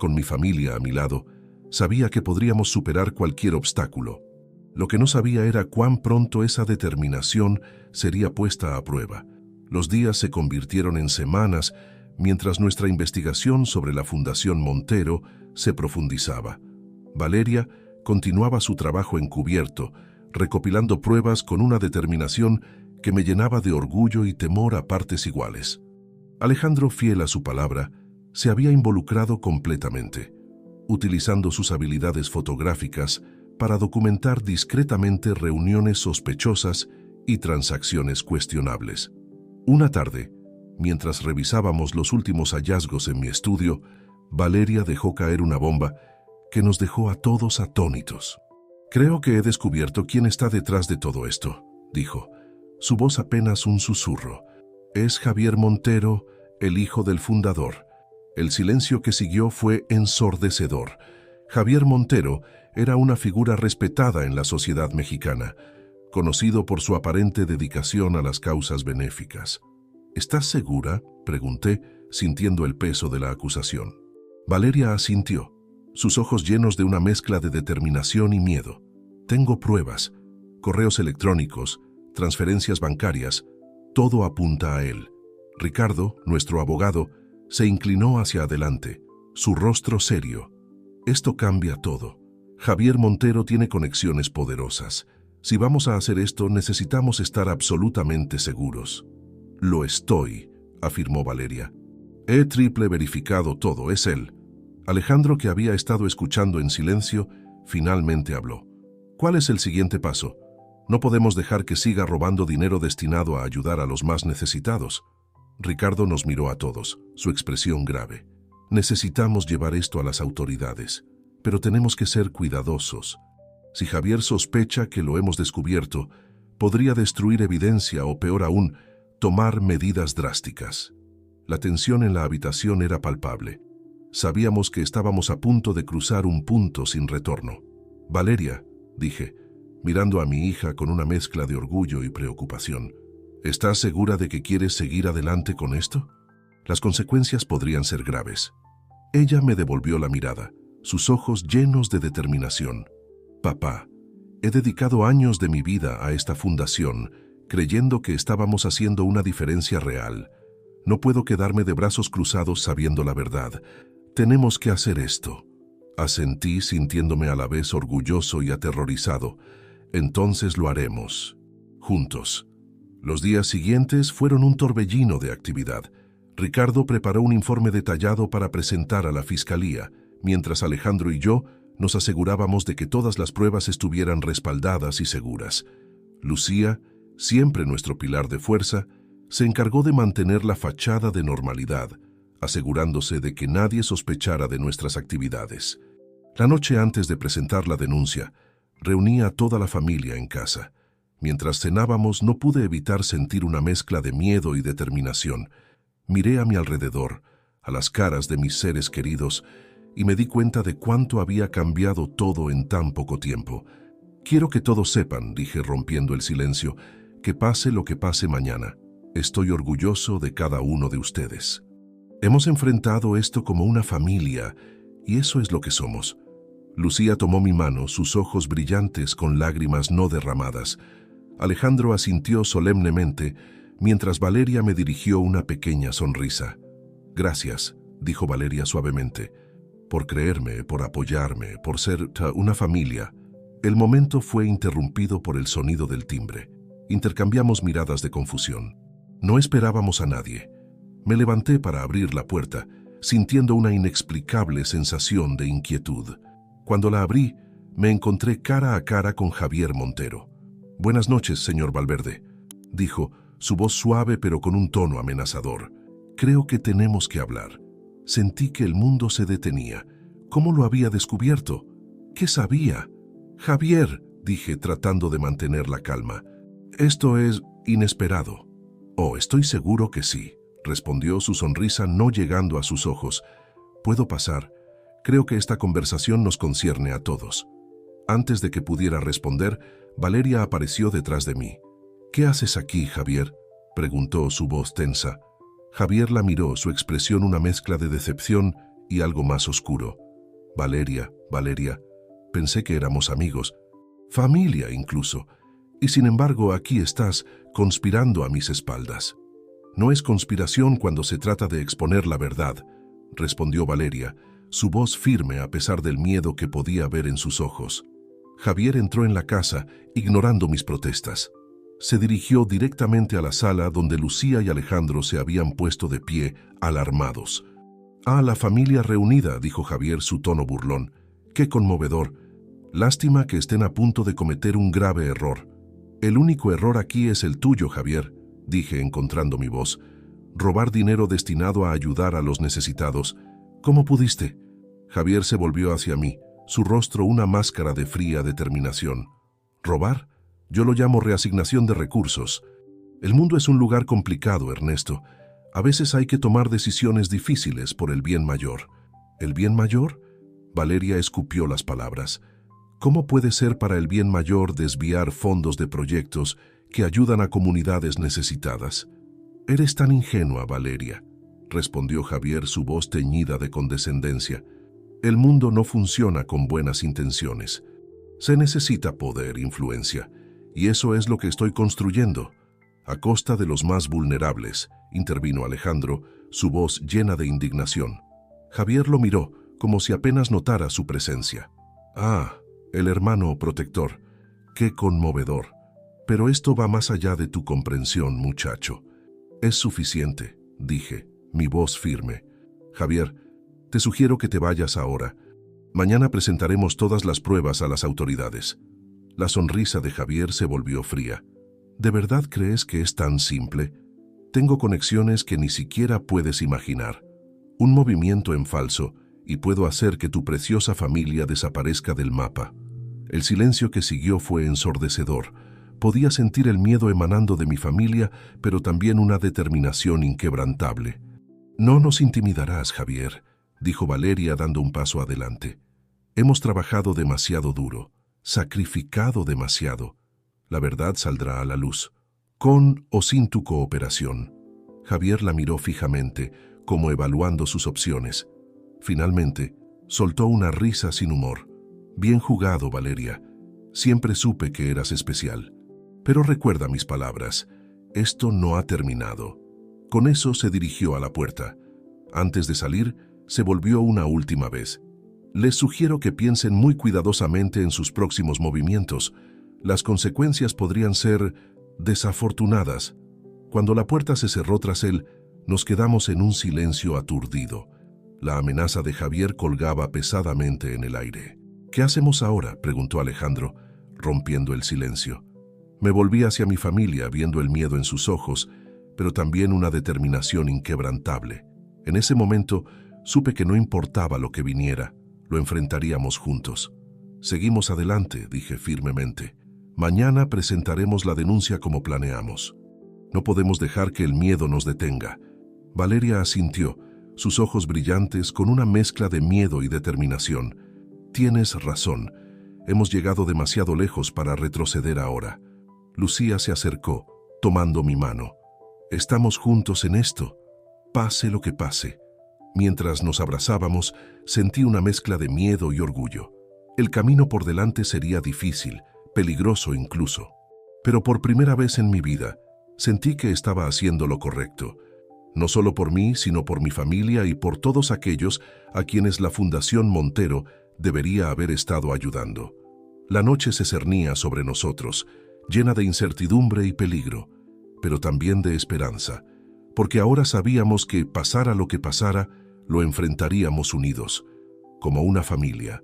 Con mi familia a mi lado, sabía que podríamos superar cualquier obstáculo. Lo que no sabía era cuán pronto esa determinación sería puesta a prueba. Los días se convirtieron en semanas mientras nuestra investigación sobre la Fundación Montero se profundizaba. Valeria continuaba su trabajo encubierto, recopilando pruebas con una determinación que me llenaba de orgullo y temor a partes iguales. Alejandro, fiel a su palabra, se había involucrado completamente, utilizando sus habilidades fotográficas para documentar discretamente reuniones sospechosas y transacciones cuestionables. Una tarde, mientras revisábamos los últimos hallazgos en mi estudio, Valeria dejó caer una bomba que nos dejó a todos atónitos. «Creo que he descubierto quién está detrás de todo esto», dijo, su voz apenas un susurro. «Es Javier Montero, el hijo del fundador». El silencio que siguió fue ensordecedor. Javier Montero era una figura respetada en la sociedad mexicana, conocido por su aparente dedicación a las causas benéficas. «¿Estás segura?», pregunté, sintiendo el peso de la acusación. Valeria asintió, sus ojos llenos de una mezcla de determinación y miedo. «Tengo pruebas, correos electrónicos, transferencias bancarias, todo apunta a él». Ricardo, nuestro abogado, se inclinó hacia adelante, su rostro serio. «Esto cambia todo. Javier Montero tiene conexiones poderosas. Si vamos a hacer esto, necesitamos estar absolutamente seguros». «Lo estoy», afirmó Valeria. «He triple verificado todo, es él». Alejandro, que había estado escuchando en silencio, finalmente habló. «¿Cuál es el siguiente paso? No podemos dejar que siga robando dinero destinado a ayudar a los más necesitados». Ricardo nos miró a todos, su expresión grave. «Necesitamos llevar esto a las autoridades, pero tenemos que ser cuidadosos. Si Javier sospecha que lo hemos descubierto, podría destruir evidencia o, peor aún, tomar medidas drásticas». La tensión en la habitación era palpable. Sabíamos que estábamos a punto de cruzar un punto sin retorno. «Valeria», dije, mirando a mi hija con una mezcla de orgullo y preocupación, ¿estás segura de que quieres seguir adelante con esto? Las consecuencias podrían ser graves. Ella me devolvió la mirada, sus ojos llenos de determinación. «Papá, he dedicado años de mi vida a esta fundación, creyendo que estábamos haciendo una diferencia real. No puedo quedarme de brazos cruzados sabiendo la verdad. Tenemos que hacer esto». Asentí, sintiéndome a la vez orgulloso y aterrorizado. «Entonces lo haremos. Juntos». Los días siguientes fueron un torbellino de actividad. Ricardo preparó un informe detallado para presentar a la Fiscalía, mientras Alejandro y yo nos asegurábamos de que todas las pruebas estuvieran respaldadas y seguras. Lucía, siempre nuestro pilar de fuerza, se encargó de mantener la fachada de normalidad, asegurándose de que nadie sospechara de nuestras actividades. La noche antes de presentar la denuncia, reuní a toda la familia en casa. Mientras cenábamos, no pude evitar sentir una mezcla de miedo y determinación. Miré a mi alrededor, a las caras de mis seres queridos, y me di cuenta de cuánto había cambiado todo en tan poco tiempo. «Quiero que todos sepan», dije rompiendo el silencio, «que pase lo que pase mañana. Estoy orgulloso de cada uno de ustedes. Hemos enfrentado esto como una familia, y eso es lo que somos». Lucía tomó mi mano, sus ojos brillantes con lágrimas no derramadas. Alejandro asintió solemnemente, mientras Valeria me dirigió una pequeña sonrisa. «Gracias», dijo Valeria suavemente. por creerme, por apoyarme, por ser una familia. El momento fue interrumpido por el sonido del timbre. Intercambiamos miradas de confusión. No esperábamos a nadie. Me levanté para abrir la puerta, sintiendo una inexplicable sensación de inquietud. Cuando la abrí, me encontré cara a cara con Javier Montero. «Buenas noches, señor Valverde», dijo, su voz suave pero con un tono amenazador. «Creo que tenemos que hablar». Sentí que el mundo se detenía. ¿Cómo lo había descubierto? ¿Qué sabía? «Javier», dije tratando de mantener la calma. «Esto es inesperado». «Oh, estoy seguro que sí», respondió, su sonrisa no llegando a sus ojos. «¿Puedo pasar? Creo que esta conversación nos concierne a todos». Antes de que pudiera responder, Valeria apareció detrás de mí. «¿Qué haces aquí, Javier?», preguntó, su voz tensa. Javier la miró, su expresión una mezcla de decepción y algo más oscuro. «Valeria, pensé que éramos amigos, familia incluso, y sin embargo aquí estás, conspirando a mis espaldas». «No es conspiración cuando se trata de exponer la verdad», respondió Valeria, su voz firme a pesar del miedo que podía ver en sus ojos. Javier entró en la casa, ignorando mis protestas. Se dirigió directamente a la sala donde Lucía y Alejandro se habían puesto de pie, alarmados. «Ah, la familia reunida», dijo Javier, su tono burlón. «Qué conmovedor. Lástima que estén a punto de cometer un grave error». «El único error aquí es el tuyo, Javier», dije encontrando mi voz. «Robar dinero destinado a ayudar a los necesitados. ¿Cómo pudiste?». Javier se volvió hacia mí, su rostro una máscara de fría determinación. «¿Robar? Yo lo llamo reasignación de recursos. El mundo es un lugar complicado, Ernesto. A veces hay que tomar decisiones difíciles por el bien mayor». «¿El bien mayor?». Valeria escupió las palabras. «¿Cómo puede ser para el bien mayor desviar fondos de proyectos que ayudan a comunidades necesitadas?». «Eres tan ingenua, Valeria», respondió Javier, su voz teñida de condescendencia. «El mundo no funciona con buenas intenciones. Se necesita poder, influencia, y eso es lo que estoy construyendo, a costa de los más vulnerables», intervino Alejandro, su voz llena de indignación. Javier lo miró, como si apenas notara su presencia. «Ah, el hermano protector. Qué conmovedor. Pero esto va más allá de tu comprensión, muchacho». «Es suficiente», dije, mi voz firme. «Javier, te sugiero que te vayas ahora. Mañana presentaremos todas las pruebas a las autoridades». La sonrisa de Javier se volvió fría. «¿De verdad crees que es tan simple? Tengo conexiones que ni siquiera puedes imaginar. Un movimiento en falso y puedo hacer que tu preciosa familia desaparezca del mapa». El silencio que siguió fue ensordecedor. Podía sentir el miedo emanando de mi familia, pero también una determinación inquebrantable. «No nos intimidarás, Javier», dijo Valeria dando un paso adelante. «Hemos trabajado demasiado duro, sacrificado demasiado. La verdad saldrá a la luz, con o sin tu cooperación». Javier la miró fijamente, como evaluando sus opciones. Finalmente, soltó una risa sin humor. «Bien jugado, Valeria. Siempre supe que eras especial. Pero recuerda mis palabras, esto no ha terminado». Con eso se dirigió a la puerta. Antes de salir, se volvió una última vez. «Les sugiero que piensen muy cuidadosamente en sus próximos movimientos. Las consecuencias podrían ser desafortunadas». Cuando la puerta se cerró tras él, nos quedamos en un silencio aturdido. La amenaza de Javier colgaba pesadamente en el aire. «¿Qué hacemos ahora?», preguntó Alejandro, rompiendo el silencio. Me volví hacia mi familia, viendo el miedo en sus ojos, pero también una determinación inquebrantable. En ese momento, supe que no importaba lo que viniera, lo enfrentaríamos juntos. «Seguimos adelante», dije firmemente. «Mañana presentaremos la denuncia como planeamos. No podemos dejar que el miedo nos detenga». Valeria asintió, sus ojos brillantes con una mezcla de miedo y determinación. «Tienes razón. Hemos llegado demasiado lejos para retroceder ahora». Lucía se acercó, tomando mi mano. «Estamos juntos en esto, pase lo que pase». Mientras nos abrazábamos, sentí una mezcla de miedo y orgullo. El camino por delante sería difícil, peligroso incluso. Pero por primera vez en mi vida, sentí que estaba haciendo lo correcto. no solo por mí, sino por mi familia y por todos aquellos a quienes la Fundación Montero debería haber estado ayudando. La noche se cernía sobre nosotros, llena de incertidumbre y peligro, pero también de esperanza, porque ahora sabíamos que, pasara lo que pasara, lo enfrentaríamos unidos, como una familia.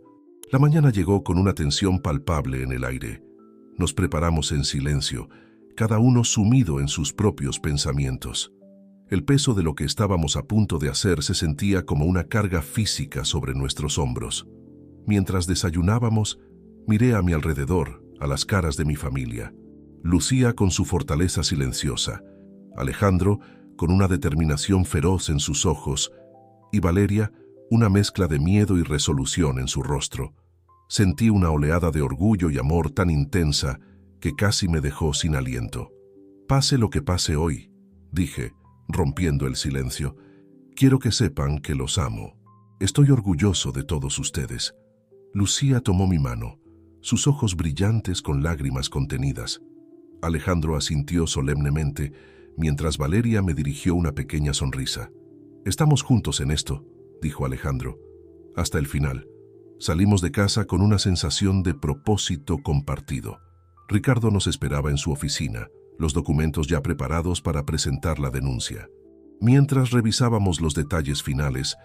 La mañana llegó con una tensión palpable en el aire. Nos preparamos en silencio, cada uno sumido en sus propios pensamientos. El peso de lo que estábamos a punto de hacer se sentía como una carga física sobre nuestros hombros. Mientras desayunábamos, miré a mi alrededor, a las caras de mi familia. Lucía con su fortaleza silenciosa, Alejandro con una determinación feroz en sus ojos y Valeria una mezcla de miedo y resolución en su rostro. Sentí una oleada de orgullo y amor tan intensa que casi me dejó sin aliento. Pase lo que pase hoy, dije, rompiendo el silencio, quiero que sepan que los amo. Estoy orgulloso de todos ustedes. Lucía tomó mi mano, sus ojos brillantes con lágrimas contenidas. Alejandro asintió solemnemente, mientras Valeria me dirigió una pequeña sonrisa. Estamos juntos en esto, dijo Alejandro. Hasta el final. Salimos de casa con una sensación de propósito compartido. Ricardo nos esperaba en su oficina, los documentos ya preparados para presentar la denuncia. Mientras revisábamos los detalles finales,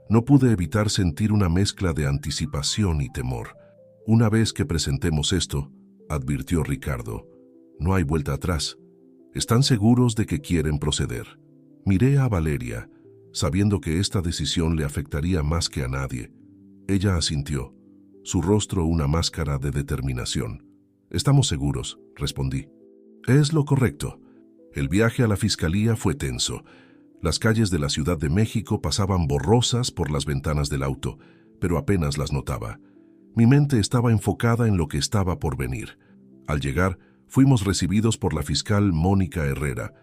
no pude evitar sentir una mezcla de anticipación y temor. Una vez que presentemos esto, advirtió Ricardo, no hay vuelta atrás. ¿Están seguros de que quieren proceder? Miré a Valeria, sabiendo que esta decisión le afectaría más que a nadie. Ella asintió, su rostro una máscara de determinación. Estamos seguros, respondí. Es lo correcto. El viaje a la fiscalía fue tenso. Las calles de la Ciudad de México pasaban borrosas por las ventanas del auto, pero apenas las notaba. Mi mente estaba enfocada en lo que estaba por venir. Al llegar, fuimos recibidos por la fiscal Mónica Herrera,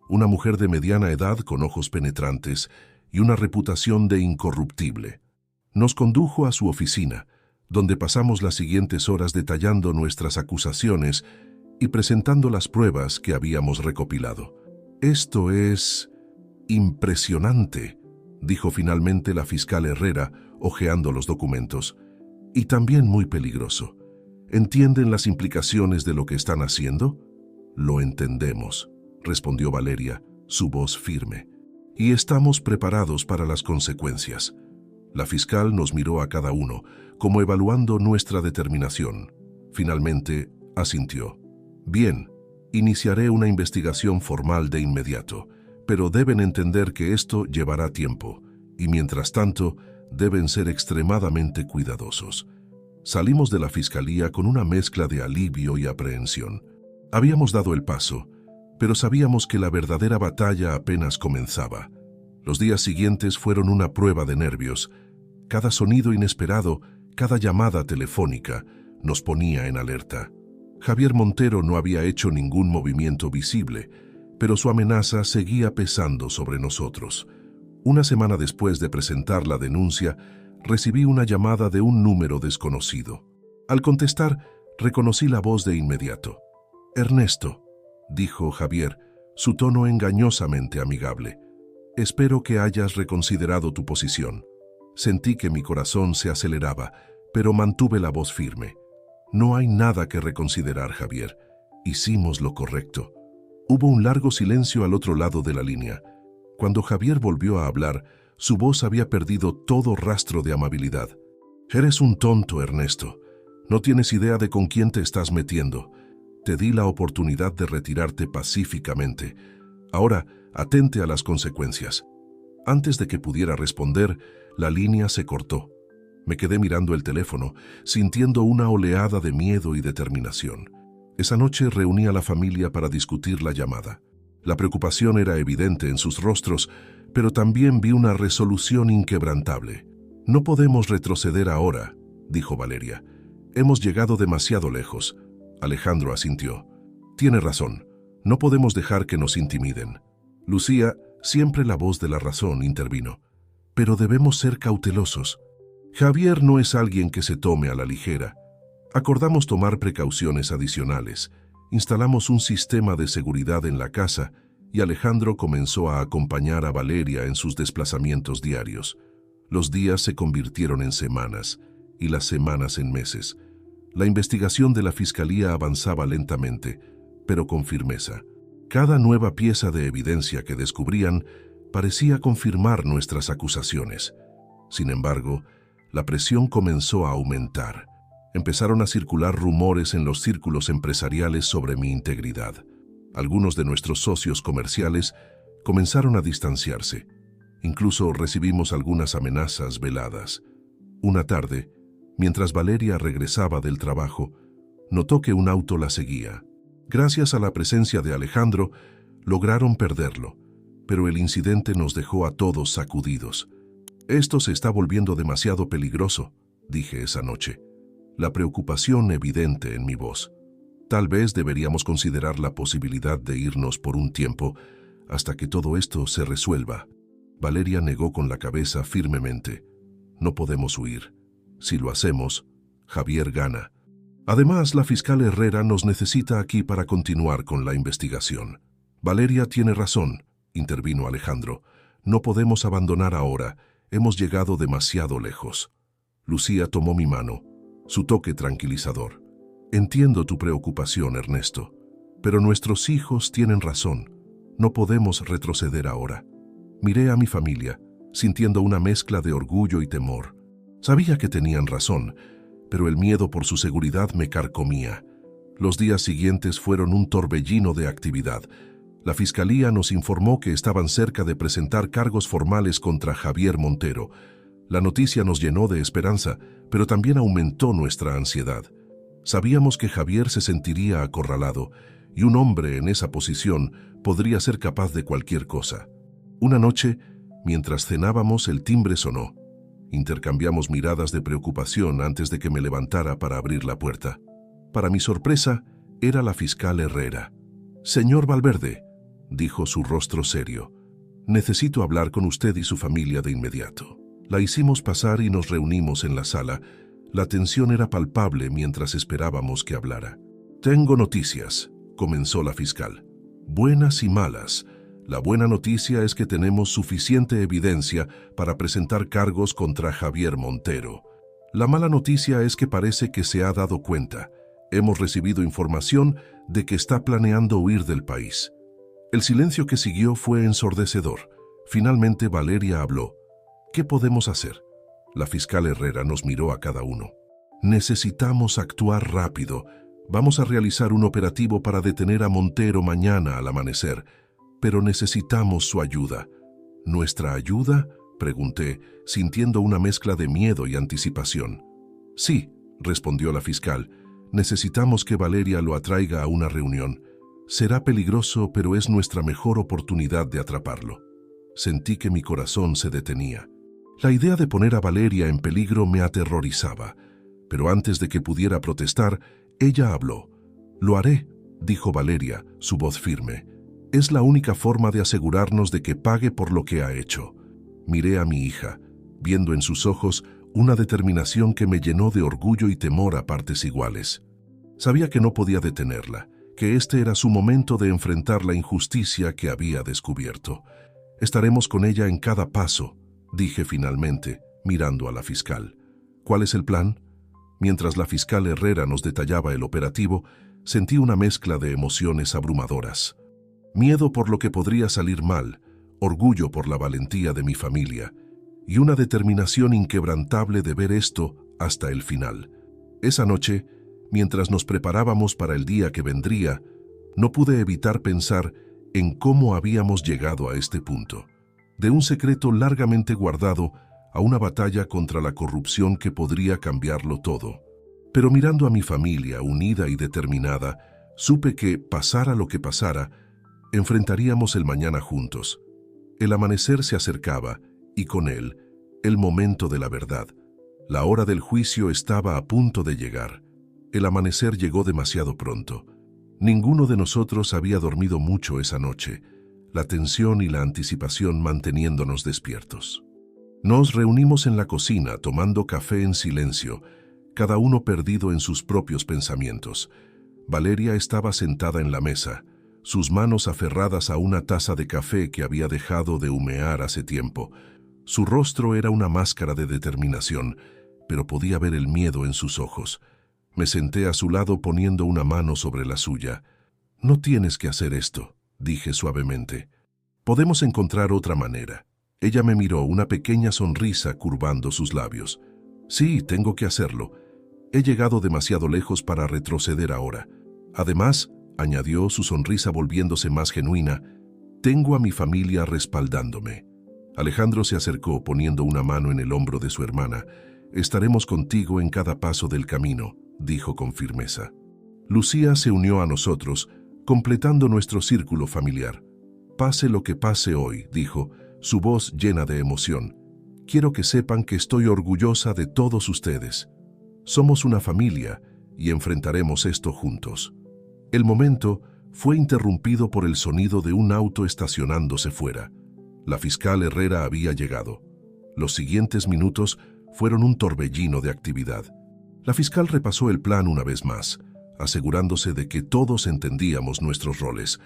una mujer de mediana edad con ojos penetrantes y una reputación de incorruptible. Nos condujo a su oficina, donde pasamos las siguientes horas detallando nuestras acusaciones y presentando las pruebas que habíamos recopilado. Esto es impresionante, dijo finalmente la fiscal Herrera, hojeando los documentos, y también muy peligroso. ¿Entienden las implicaciones de lo que están haciendo? Lo entendemos, respondió Valeria, su voz firme. Y estamos preparados para las consecuencias. La fiscal nos miró a cada uno, como evaluando nuestra determinación. Finalmente, asintió. Bien, iniciaré una investigación formal de inmediato, pero deben entender que esto llevará tiempo, y mientras tanto, deben ser extremadamente cuidadosos. Salimos de la fiscalía con una mezcla de alivio y aprehensión. Habíamos dado el paso, pero sabíamos que la verdadera batalla apenas comenzaba. Los días siguientes fueron una prueba de nervios. Cada sonido inesperado, cada llamada telefónica, nos ponía en alerta. Javier Montero no había hecho ningún movimiento visible, pero su amenaza seguía pesando sobre nosotros. Una semana después de presentar la denuncia, recibí una llamada de un número desconocido. Al contestar, reconocí la voz de inmediato. «Ernesto», dijo Javier, su tono engañosamente amigable. «Espero que hayas reconsiderado tu posición». Sentí que mi corazón se aceleraba, pero mantuve la voz firme. «No hay nada que reconsiderar, Javier. Hicimos lo correcto». Hubo un largo silencio al otro lado de la línea. Cuando Javier volvió a hablar, su voz había perdido todo rastro de amabilidad. «Eres un tonto, Ernesto. No tienes idea de con quién te estás metiendo. Te di la oportunidad de retirarte pacíficamente. Ahora, atente a las consecuencias». Antes de que pudiera responder, la línea se cortó. Me quedé mirando el teléfono, sintiendo una oleada de miedo y determinación. Esa noche reuní a la familia para discutir la llamada. La preocupación era evidente en sus rostros, pero también vi una resolución inquebrantable. «No podemos retroceder ahora», dijo Valeria. «Hemos llegado demasiado lejos». Alejandro asintió. «Tiene razón. No podemos dejar que nos intimiden». Lucía, siempre la voz de la razón, intervino. «Pero debemos ser cautelosos. Javier no es alguien que se tome a la ligera. Acordamos tomar precauciones adicionales. Instalamos un sistema de seguridad en la casa y Alejandro comenzó a acompañar a Valeria en sus desplazamientos diarios. Los días se convirtieron en semanas y las semanas en meses. La investigación de la Fiscalía avanzaba lentamente, pero con firmeza. Cada nueva pieza de evidencia que descubrían parecía confirmar nuestras acusaciones. Sin embargo, la presión comenzó a aumentar. Empezaron a circular rumores en los círculos empresariales sobre mi integridad. Algunos de nuestros socios comerciales comenzaron a distanciarse. Incluso recibimos algunas amenazas veladas. Una tarde, mientras Valeria regresaba del trabajo, notó que un auto la seguía. Gracias a la presencia de Alejandro, lograron perderlo, pero el incidente nos dejó a todos sacudidos. «Esto se está volviendo demasiado peligroso», dije esa noche, la preocupación evidente en mi voz. Tal vez deberíamos considerar la posibilidad de irnos por un tiempo hasta que todo esto se resuelva. Valeria negó con la cabeza firmemente. No podemos huir. Si lo hacemos, Javier gana. Además, la fiscal Herrera nos necesita aquí para continuar con la investigación. Valeria tiene razón, intervino Alejandro. No podemos abandonar ahora. Hemos llegado demasiado lejos. Lucía tomó mi mano, su toque tranquilizador. Entiendo tu preocupación, Ernesto, pero nuestros hijos tienen razón. No podemos retroceder ahora. Miré a mi familia, sintiendo una mezcla de orgullo y temor. Sabía que tenían razón, pero el miedo por su seguridad me carcomía. Los días siguientes fueron un torbellino de actividad. La Fiscalía nos informó que estaban cerca de presentar cargos formales contra Javier Montero. La noticia nos llenó de esperanza, pero también aumentó nuestra ansiedad. Sabíamos que Javier se sentiría acorralado, y un hombre en esa posición podría ser capaz de cualquier cosa. Una noche, mientras cenábamos, el timbre sonó. Intercambiamos miradas de preocupación antes de que me levantara para abrir la puerta. Para mi sorpresa, era la fiscal Herrera. «Señor Valverde», dijo su rostro serio, «necesito hablar con usted y su familia de inmediato». La hicimos pasar y nos reunimos en la sala. La tensión era palpable mientras esperábamos que hablara. «Tengo noticias», comenzó la fiscal. «Buenas y malas. La buena noticia es que tenemos suficiente evidencia para presentar cargos contra Javier Montero. La mala noticia es que parece que se ha dado cuenta. Hemos recibido información de que está planeando huir del país». El silencio que siguió fue ensordecedor. Finalmente Valeria habló. «¿Qué podemos hacer?». La fiscal Herrera nos miró a cada uno. «Necesitamos actuar rápido. Vamos a realizar un operativo para detener a Montero mañana al amanecer, pero necesitamos su ayuda». «¿Nuestra ayuda?», pregunté, sintiendo una mezcla de miedo y anticipación. «Sí», respondió la fiscal, «necesitamos que Valeria lo atraiga a una reunión. Será peligroso, pero es nuestra mejor oportunidad de atraparlo». Sentí que mi corazón se detenía. La idea de poner a Valeria en peligro me aterrorizaba, pero antes de que pudiera protestar, ella habló. «Lo haré», dijo Valeria, su voz firme. «Es la única forma de asegurarnos de que pague por lo que ha hecho». Miré a mi hija, viendo en sus ojos una determinación que me llenó de orgullo y temor a partes iguales. Sabía que no podía detenerla, que este era su momento de enfrentar la injusticia que había descubierto. «Estaremos con ella en cada paso», dije finalmente, mirando a la fiscal. «¿Cuál es el plan?». Mientras la fiscal Herrera nos detallaba el operativo, sentí una mezcla de emociones abrumadoras. Miedo por lo que podría salir mal, orgullo por la valentía de mi familia y una determinación inquebrantable de ver esto hasta el final. Esa noche, mientras nos preparábamos para el día que vendría, no pude evitar pensar en cómo habíamos llegado a este punto. De un secreto largamente guardado a una batalla contra la corrupción que podría cambiarlo todo. Pero mirando a mi familia unida y determinada, supe que, pasara lo que pasara, enfrentaríamos el mañana juntos. El amanecer se acercaba, y con él, el momento de la verdad. La hora del juicio estaba a punto de llegar. El amanecer llegó demasiado pronto. Ninguno de nosotros había dormido mucho esa noche, la tensión y la anticipación manteniéndonos despiertos. Nos reunimos en la cocina tomando café en silencio, cada uno perdido en sus propios pensamientos. Valeria estaba sentada en la mesa, sus manos aferradas a una taza de café que había dejado de humear hace tiempo. Su rostro era una máscara de determinación, pero podía ver el miedo en sus ojos. Me senté a su lado poniendo una mano sobre la suya. «No tienes que hacer esto», dije suavemente. «Podemos encontrar otra manera». Ella me miró, una pequeña sonrisa curvando sus labios. «Sí, tengo que hacerlo. He llegado demasiado lejos para retroceder ahora. Además», añadió, su sonrisa volviéndose más genuina, «tengo a mi familia respaldándome». Alejandro se acercó poniendo una mano en el hombro de su hermana. «Estaremos contigo en cada paso del camino», dijo con firmeza. Lucía se unió a nosotros, completando nuestro círculo familiar. «Pase lo que pase hoy», dijo, su voz llena de emoción. «Quiero que sepan que estoy orgullosa de todos ustedes. Somos una familia y enfrentaremos esto juntos». El momento fue interrumpido por el sonido de un auto estacionándose fuera. La fiscal Herrera había llegado. Los siguientes minutos fueron un torbellino de actividad. La fiscal repasó el plan una vez más, asegurándose de que todos entendíamos nuestros roles.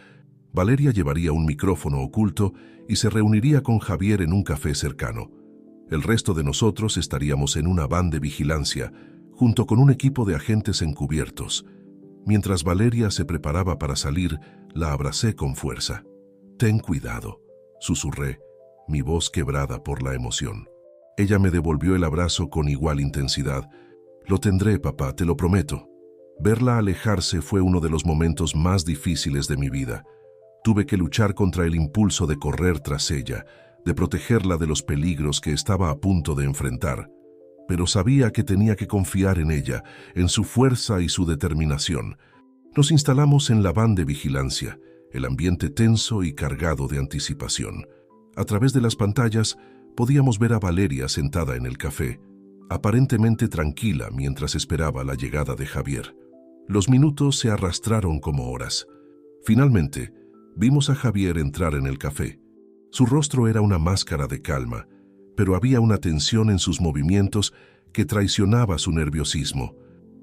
Valeria llevaría un micrófono oculto y se reuniría con Javier en un café cercano. El resto de nosotros estaríamos en una van de vigilancia, junto con un equipo de agentes encubiertos. Mientras Valeria se preparaba para salir, la abracé con fuerza. «Ten cuidado», susurré, mi voz quebrada por la emoción. Ella me devolvió el abrazo con igual intensidad. «Lo tendré, papá, te lo prometo». Verla alejarse fue uno de los momentos más difíciles de mi vida. Tuve que luchar contra el impulso de correr tras ella, de protegerla de los peligros que estaba a punto de enfrentar. Pero sabía que tenía que confiar en ella, en su fuerza y su determinación. Nos instalamos en la van de vigilancia, el ambiente tenso y cargado de anticipación. A través de las pantallas podíamos ver a Valeria sentada en el café, aparentemente tranquila mientras esperaba la llegada de Javier. Los minutos se arrastraron como horas. Finalmente, vimos a Javier entrar en el café. Su rostro era una máscara de calma, pero había una tensión en sus movimientos que traicionaba su nerviosismo.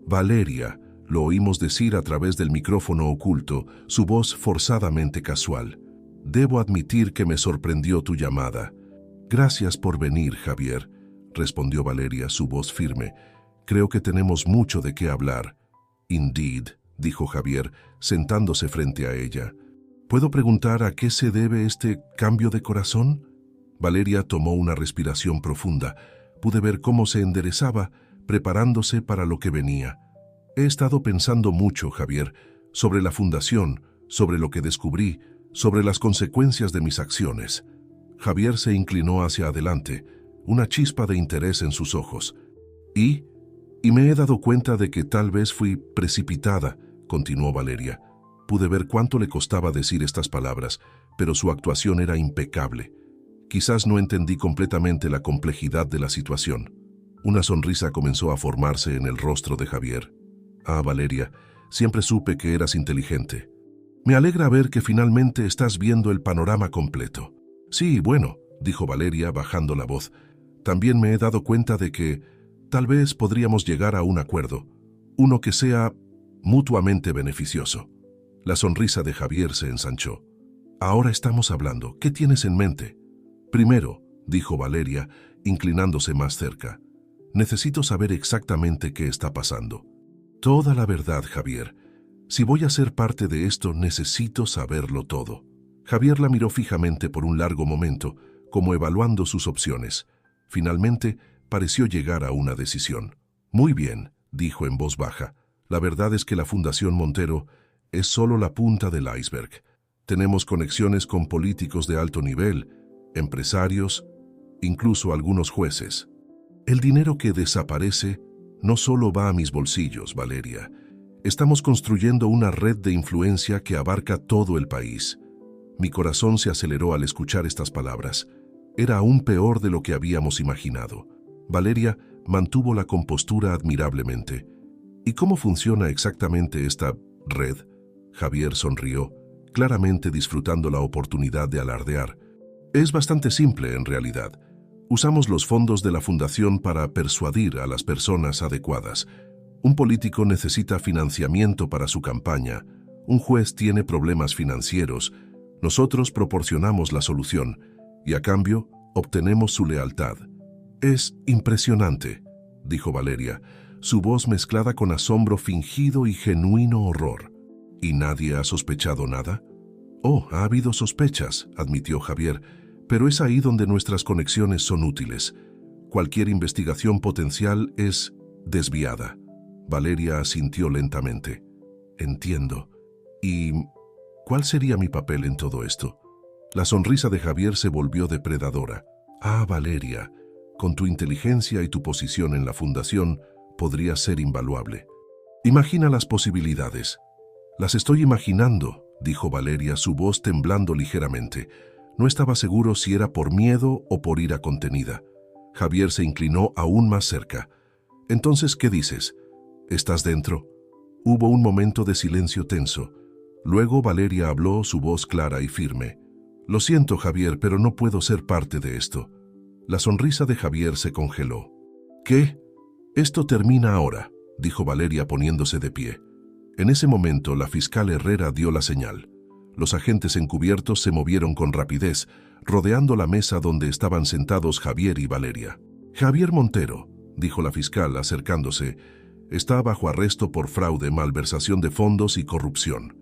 «Valeria», lo oímos decir a través del micrófono oculto, su voz forzadamente casual. «Debo admitir que me sorprendió tu llamada». «Gracias por venir, Javier», respondió Valeria, su voz firme. «Creo que tenemos mucho de qué hablar». «Indeed», dijo Javier, sentándose frente a ella. «¿Puedo preguntar a qué se debe este cambio de corazón?» Valeria tomó una respiración profunda. Pude ver cómo se enderezaba, preparándose para lo que venía. «He estado pensando mucho, Javier, sobre la fundación, sobre lo que descubrí, sobre las consecuencias de mis acciones». Javier se inclinó hacia adelante, una chispa de interés en sus ojos. Y me he dado cuenta de que tal vez fui precipitada», continuó Valeria. Pude ver cuánto le costaba decir estas palabras, pero su actuación era impecable. Quizás no entendí completamente la complejidad de la situación. Una sonrisa comenzó a formarse en el rostro de Javier. «Ah, Valeria, siempre supe que eras inteligente. Me alegra ver que finalmente estás viendo el panorama completo». «Sí, bueno», dijo Valeria bajando la voz. «También me he dado cuenta de que tal vez podríamos llegar a un acuerdo, uno que sea mutuamente beneficioso». La sonrisa de Javier se ensanchó. «Ahora estamos hablando. ¿Qué tienes en mente?» «Primero», dijo Valeria, inclinándose más cerca, «necesito saber exactamente qué está pasando». «Toda la verdad, Javier. Si voy a ser parte de esto, necesito saberlo todo». Javier la miró fijamente por un largo momento, como evaluando sus opciones. Finalmente, pareció llegar a una decisión. «Muy bien», dijo en voz baja. «La verdad es que la Fundación Montero es solo la punta del iceberg. Tenemos conexiones con políticos de alto nivel, empresarios, incluso algunos jueces. El dinero que desaparece no solo va a mis bolsillos, Valeria. Estamos construyendo una red de influencia que abarca todo el país». Mi corazón se aceleró al escuchar estas palabras. Era aún peor de lo que habíamos imaginado. Valeria mantuvo la compostura admirablemente. «¿Y cómo funciona exactamente esta red?» Javier sonrió, claramente disfrutando la oportunidad de alardear. «Es bastante simple, en realidad. Usamos los fondos de la fundación para persuadir a las personas adecuadas. Un político necesita financiamiento para su campaña, Un juez tiene problemas financieros. Nosotros proporcionamos la solución y a cambio obtenemos su lealtad. Es impresionante, dijo Valeria, su voz mezclada con asombro fingido y genuino horror. ¿Y nadie ha sospechado nada? Oh, ha habido sospechas, admitió Javier, pero es ahí donde nuestras conexiones son útiles. Cualquier investigación potencial es desviada. Valeria asintió lentamente. Entiendo. ¿Y cuál sería mi papel en todo esto? La sonrisa de Javier se volvió depredadora. Ah, Valeria, con tu inteligencia y tu posición en la fundación, podría ser invaluable. Imagina las posibilidades. Las estoy imaginando, dijo Valeria, su voz temblando ligeramente. No estaba seguro si era por miedo o por ira contenida. Javier se inclinó aún más cerca. Entonces, ¿qué dices? ¿Estás dentro? Hubo un momento de silencio tenso. Luego Valeria habló, su voz clara y firme. Lo siento, Javier, pero no puedo ser parte de esto. La sonrisa de Javier se congeló. ¿Qué? Esto termina ahora, dijo Valeria poniéndose de pie. En ese momento, la fiscal Herrera dio la señal. Los agentes encubiertos se movieron con rapidez, rodeando la mesa donde estaban sentados Javier y Valeria. Javier Montero, dijo la fiscal acercándose, está bajo arresto por fraude, malversación de fondos y corrupción.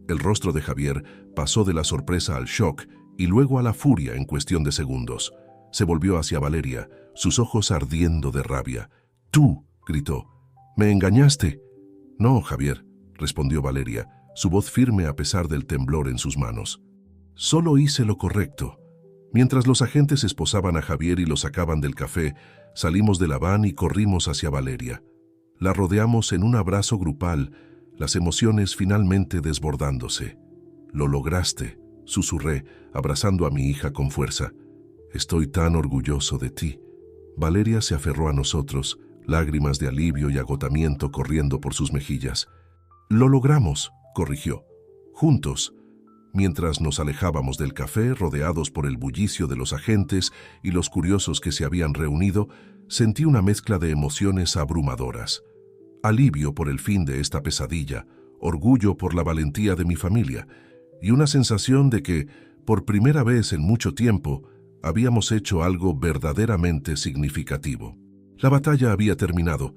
El rostro de Javier pasó de la sorpresa al shock y luego a la furia en cuestión de segundos. Se volvió hacia Valeria, sus ojos ardiendo de rabia. «¡Tú!», gritó. «¡Me engañaste!». «No, Javier», respondió Valeria, su voz firme a pesar del temblor en sus manos. «Solo hice lo correcto». Mientras los agentes esposaban a Javier y lo sacaban del café, salimos de la van y corrimos hacia Valeria. La rodeamos en un abrazo grupal, las emociones finalmente desbordándose. «Lo lograste», susurré, abrazando a mi hija con fuerza. «Estoy tan orgulloso de ti». Valeria se aferró a nosotros, lágrimas de alivio y agotamiento corriendo por sus mejillas. «Lo logramos», corrigió. «Juntos». Mientras nos alejábamos del café, rodeados por el bullicio de los agentes y los curiosos que se habían reunido, sentí una mezcla de emociones abrumadoras. Alivio por el fin de esta pesadilla, orgullo por la valentía de mi familia y una sensación de que, por primera vez en mucho tiempo, habíamos hecho algo verdaderamente significativo. La batalla había terminado,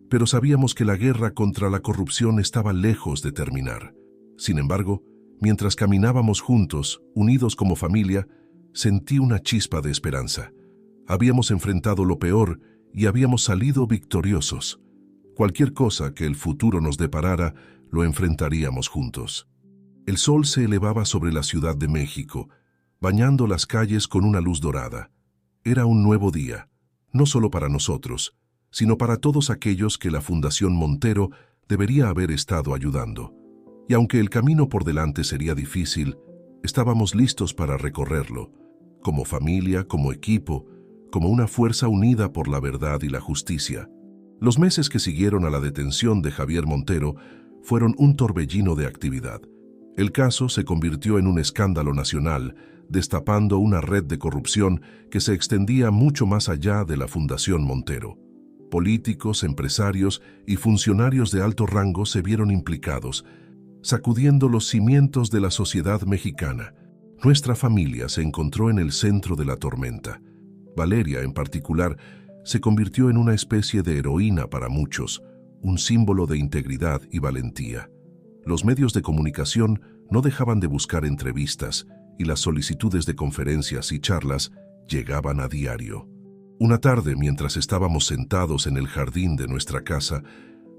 pero sabíamos que la guerra contra la corrupción estaba lejos de terminar. Sin embargo, mientras caminábamos juntos, unidos como familia, sentí una chispa de esperanza. Habíamos enfrentado lo peor y habíamos salido victoriosos. Cualquier cosa que el futuro nos deparara, lo enfrentaríamos juntos. El sol se elevaba sobre la Ciudad de México, bañando las calles con una luz dorada. Era un nuevo día, no solo para nosotros, sino para todos aquellos que la Fundación Montero debería haber estado ayudando. Y aunque el camino por delante sería difícil, estábamos listos para recorrerlo, como familia, como equipo, como una fuerza unida por la verdad y la justicia. Los meses que siguieron a la detención de Javier Montero fueron un torbellino de actividad. El caso se convirtió en un escándalo nacional, destapando una red de corrupción que se extendía mucho más allá de la Fundación Montero. Políticos, empresarios y funcionarios de alto rango se vieron implicados, sacudiendo los cimientos de la sociedad mexicana. Nuestra familia se encontró en el centro de la tormenta. Valeria, en particular, se convirtió en una especie de heroína para muchos, un símbolo de integridad y valentía. Los medios de comunicación no dejaban de buscar entrevistas y las solicitudes de conferencias y charlas llegaban a diario. Una tarde, mientras estábamos sentados en el jardín de nuestra casa,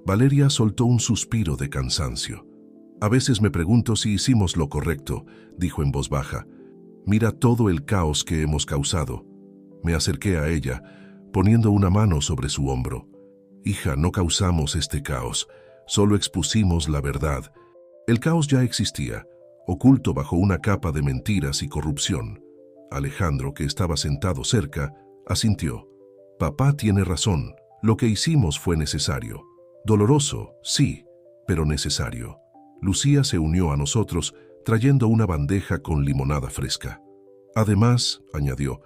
Valeria soltó un suspiro de cansancio. «A veces me pregunto si hicimos lo correcto», dijo en voz baja. «Mira todo el caos que hemos causado». Me acerqué a ella, poniendo una mano sobre su hombro. «Hija, no causamos este caos, solo expusimos la verdad». El caos ya existía, oculto bajo una capa de mentiras y corrupción. Alejandro, que estaba sentado cerca, asintió. «Papá tiene razón, lo que hicimos fue necesario. Doloroso, sí, pero necesario». Lucía se unió a nosotros, trayendo una bandeja con limonada fresca. «Además», añadió,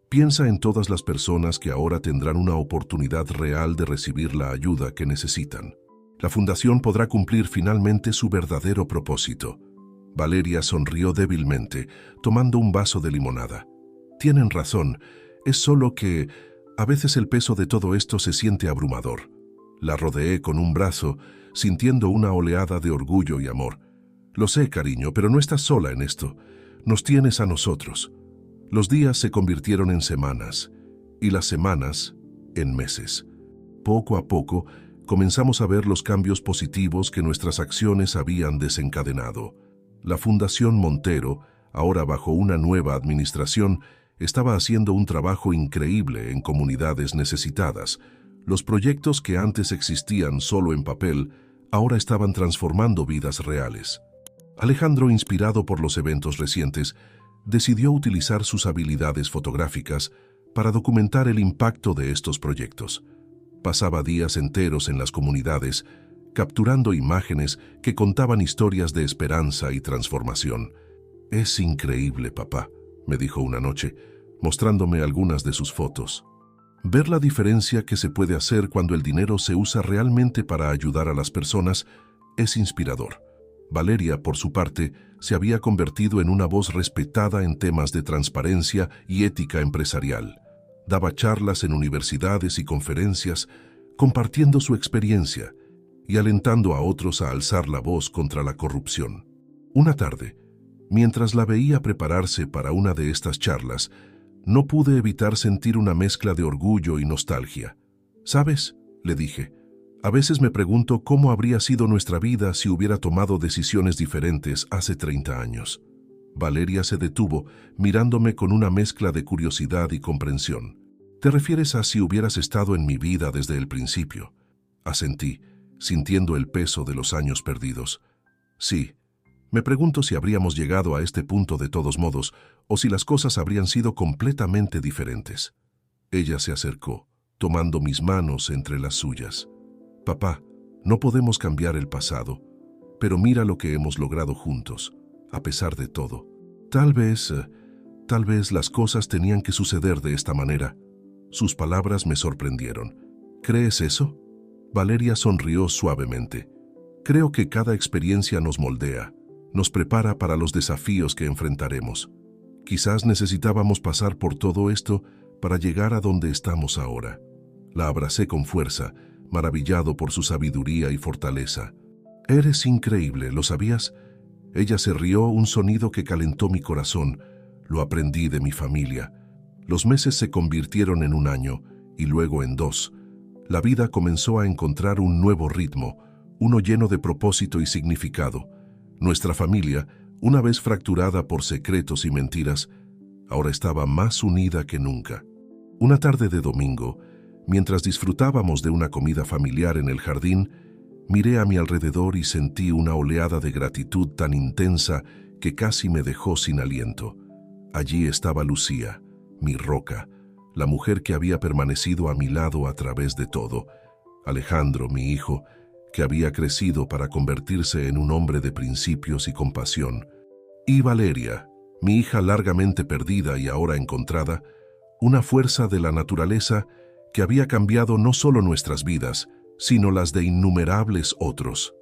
«piensa en todas las personas que ahora tendrán una oportunidad real de recibir la ayuda que necesitan». La fundación podrá cumplir finalmente su verdadero propósito. Valeria sonrió débilmente, tomando un vaso de limonada. Tienen razón, es solo que a veces el peso de todo esto se siente abrumador. La rodeé con un brazo, sintiendo una oleada de orgullo y amor. Lo sé, cariño, pero no estás sola en esto. Nos tienes a nosotros. Los días se convirtieron en semanas, y las semanas en meses. Poco a poco, comenzamos a ver los cambios positivos que nuestras acciones habían desencadenado. La Fundación Montero, ahora bajo una nueva administración, estaba haciendo un trabajo increíble en comunidades necesitadas. Los proyectos que antes existían solo en papel, ahora estaban transformando vidas reales. Alejandro, inspirado por los eventos recientes, decidió utilizar sus habilidades fotográficas para documentar el impacto de estos proyectos. Pasaba días enteros en las comunidades, capturando imágenes que contaban historias de esperanza y transformación. «Es increíble, papá», me dijo una noche, mostrándome algunas de sus fotos. Ver la diferencia que se puede hacer cuando el dinero se usa realmente para ayudar a las personas es inspirador. Valeria, por su parte, se había convertido en una voz respetada en temas de transparencia y ética empresarial. Daba charlas en universidades y conferencias, compartiendo su experiencia y alentando a otros a alzar la voz contra la corrupción. Una tarde, mientras la veía prepararse para una de estas charlas, no pude evitar sentir una mezcla de orgullo y nostalgia. «¿Sabes?», le dije, «a veces me pregunto cómo habría sido nuestra vida si hubiera tomado decisiones diferentes hace 30 años». Valeria se detuvo, mirándome con una mezcla de curiosidad y comprensión. «¿Te refieres a si hubieras estado en mi vida desde el principio?». Asentí, sintiendo el peso de los años perdidos. «Sí. Me pregunto si habríamos llegado a este punto de todos modos, o si las cosas habrían sido completamente diferentes». Ella se acercó, tomando mis manos entre las suyas. «Papá, no podemos cambiar el pasado, pero mira lo que hemos logrado juntos, a pesar de todo. Tal vez las cosas tenían que suceder de esta manera». Sus palabras me sorprendieron. «¿Crees eso?». Valeria sonrió suavemente. «Creo que cada experiencia nos moldea, nos prepara para los desafíos que enfrentaremos. Quizás necesitábamos pasar por todo esto para llegar a donde estamos ahora». La abracé con fuerza, maravillado por su sabiduría y fortaleza. «Eres increíble, ¿lo sabías?». Ella se rió, un sonido que calentó mi corazón. Lo aprendí de mi familia. Los meses se convirtieron en un año, y luego en 2. La vida comenzó a encontrar un nuevo ritmo, uno lleno de propósito y significado. Nuestra familia, una vez fracturada por secretos y mentiras, ahora estaba más unida que nunca. Una tarde de domingo, mientras disfrutábamos de una comida familiar en el jardín, miré a mi alrededor y sentí una oleada de gratitud tan intensa que casi me dejó sin aliento. Allí estaba Lucía, mi roca, la mujer que había permanecido a mi lado a través de todo. Alejandro, mi hijo, que había crecido para convertirse en un hombre de principios y compasión. Y Valeria, mi hija largamente perdida y ahora encontrada, una fuerza de la naturaleza que había cambiado no solo nuestras vidas, sino las de innumerables otros.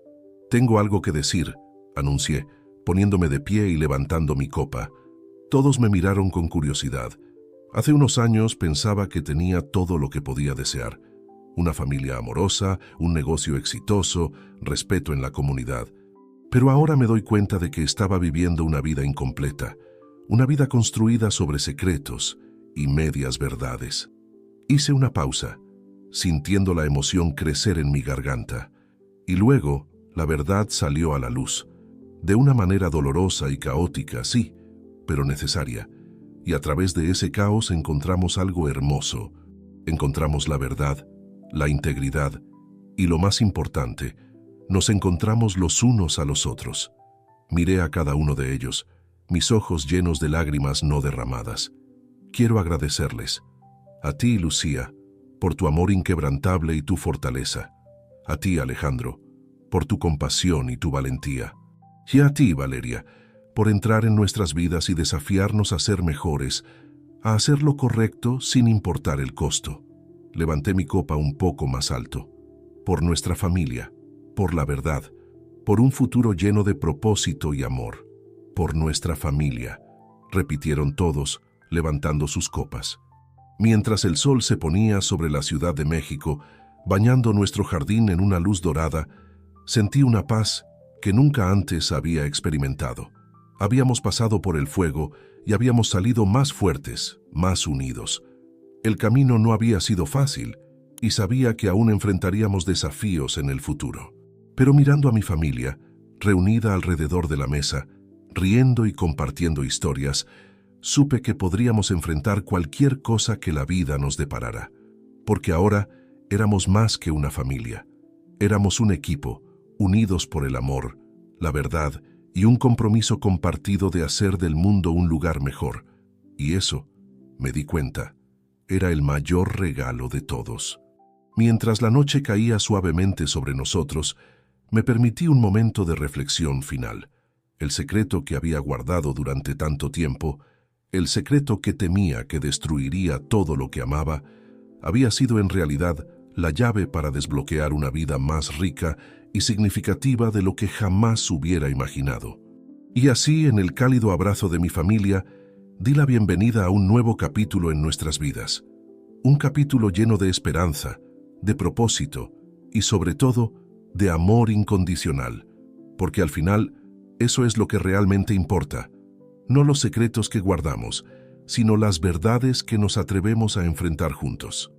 «Tengo algo que decir», anuncié, poniéndome de pie y levantando mi copa. Todos me miraron con curiosidad. Hace unos años pensaba que tenía todo lo que podía desear. Una familia amorosa, un negocio exitoso, respeto en la comunidad. Pero ahora me doy cuenta de que estaba viviendo una vida incompleta, una vida construida sobre secretos y medias verdades. Hice una pausa, sintiendo la emoción crecer en mi garganta. Y luego, la verdad salió a la luz. De una manera dolorosa y caótica, sí, pero necesaria. Y a través de ese caos encontramos algo hermoso. Encontramos la verdad, la integridad y, lo más importante, nos encontramos los unos a los otros. Miré a cada uno de ellos, mis ojos llenos de lágrimas no derramadas. Quiero agradecerles. A ti, Lucía, por tu amor inquebrantable y tu fortaleza. A ti, Alejandro, por tu compasión y tu valentía. Y a ti, Valeria, por entrar en nuestras vidas y desafiarnos a ser mejores, a hacer lo correcto sin importar el costo. Levanté mi copa un poco más alto. Por nuestra familia, por la verdad, por un futuro lleno de propósito y amor, por nuestra familia, repitieron todos, levantando sus copas. Mientras el sol se ponía sobre la Ciudad de México, bañando nuestro jardín en una luz dorada, sentí una paz que nunca antes había experimentado. Habíamos pasado por el fuego y habíamos salido más fuertes, más unidos. El camino no había sido fácil y sabía que aún enfrentaríamos desafíos en el futuro. Pero mirando a mi familia, reunida alrededor de la mesa, riendo y compartiendo historias, supe que podríamos enfrentar cualquier cosa que la vida nos deparara. Porque ahora éramos más que una familia. Éramos un equipo, unidos por el amor, la verdad y un compromiso compartido de hacer del mundo un lugar mejor. Y eso, me di cuenta, era el mayor regalo de todos. Mientras la noche caía suavemente sobre nosotros, me permití un momento de reflexión final. El secreto que había guardado durante tanto tiempo, el secreto que temía que destruiría todo lo que amaba, había sido en realidad la llave para desbloquear una vida más rica y significativa de lo que jamás hubiera imaginado. Y así, en el cálido abrazo de mi familia, di la bienvenida a un nuevo capítulo en nuestras vidas. Un capítulo lleno de esperanza, de propósito y, sobre todo, de amor incondicional. Porque al final, eso es lo que realmente importa. No los secretos que guardamos, sino las verdades que nos atrevemos a enfrentar juntos.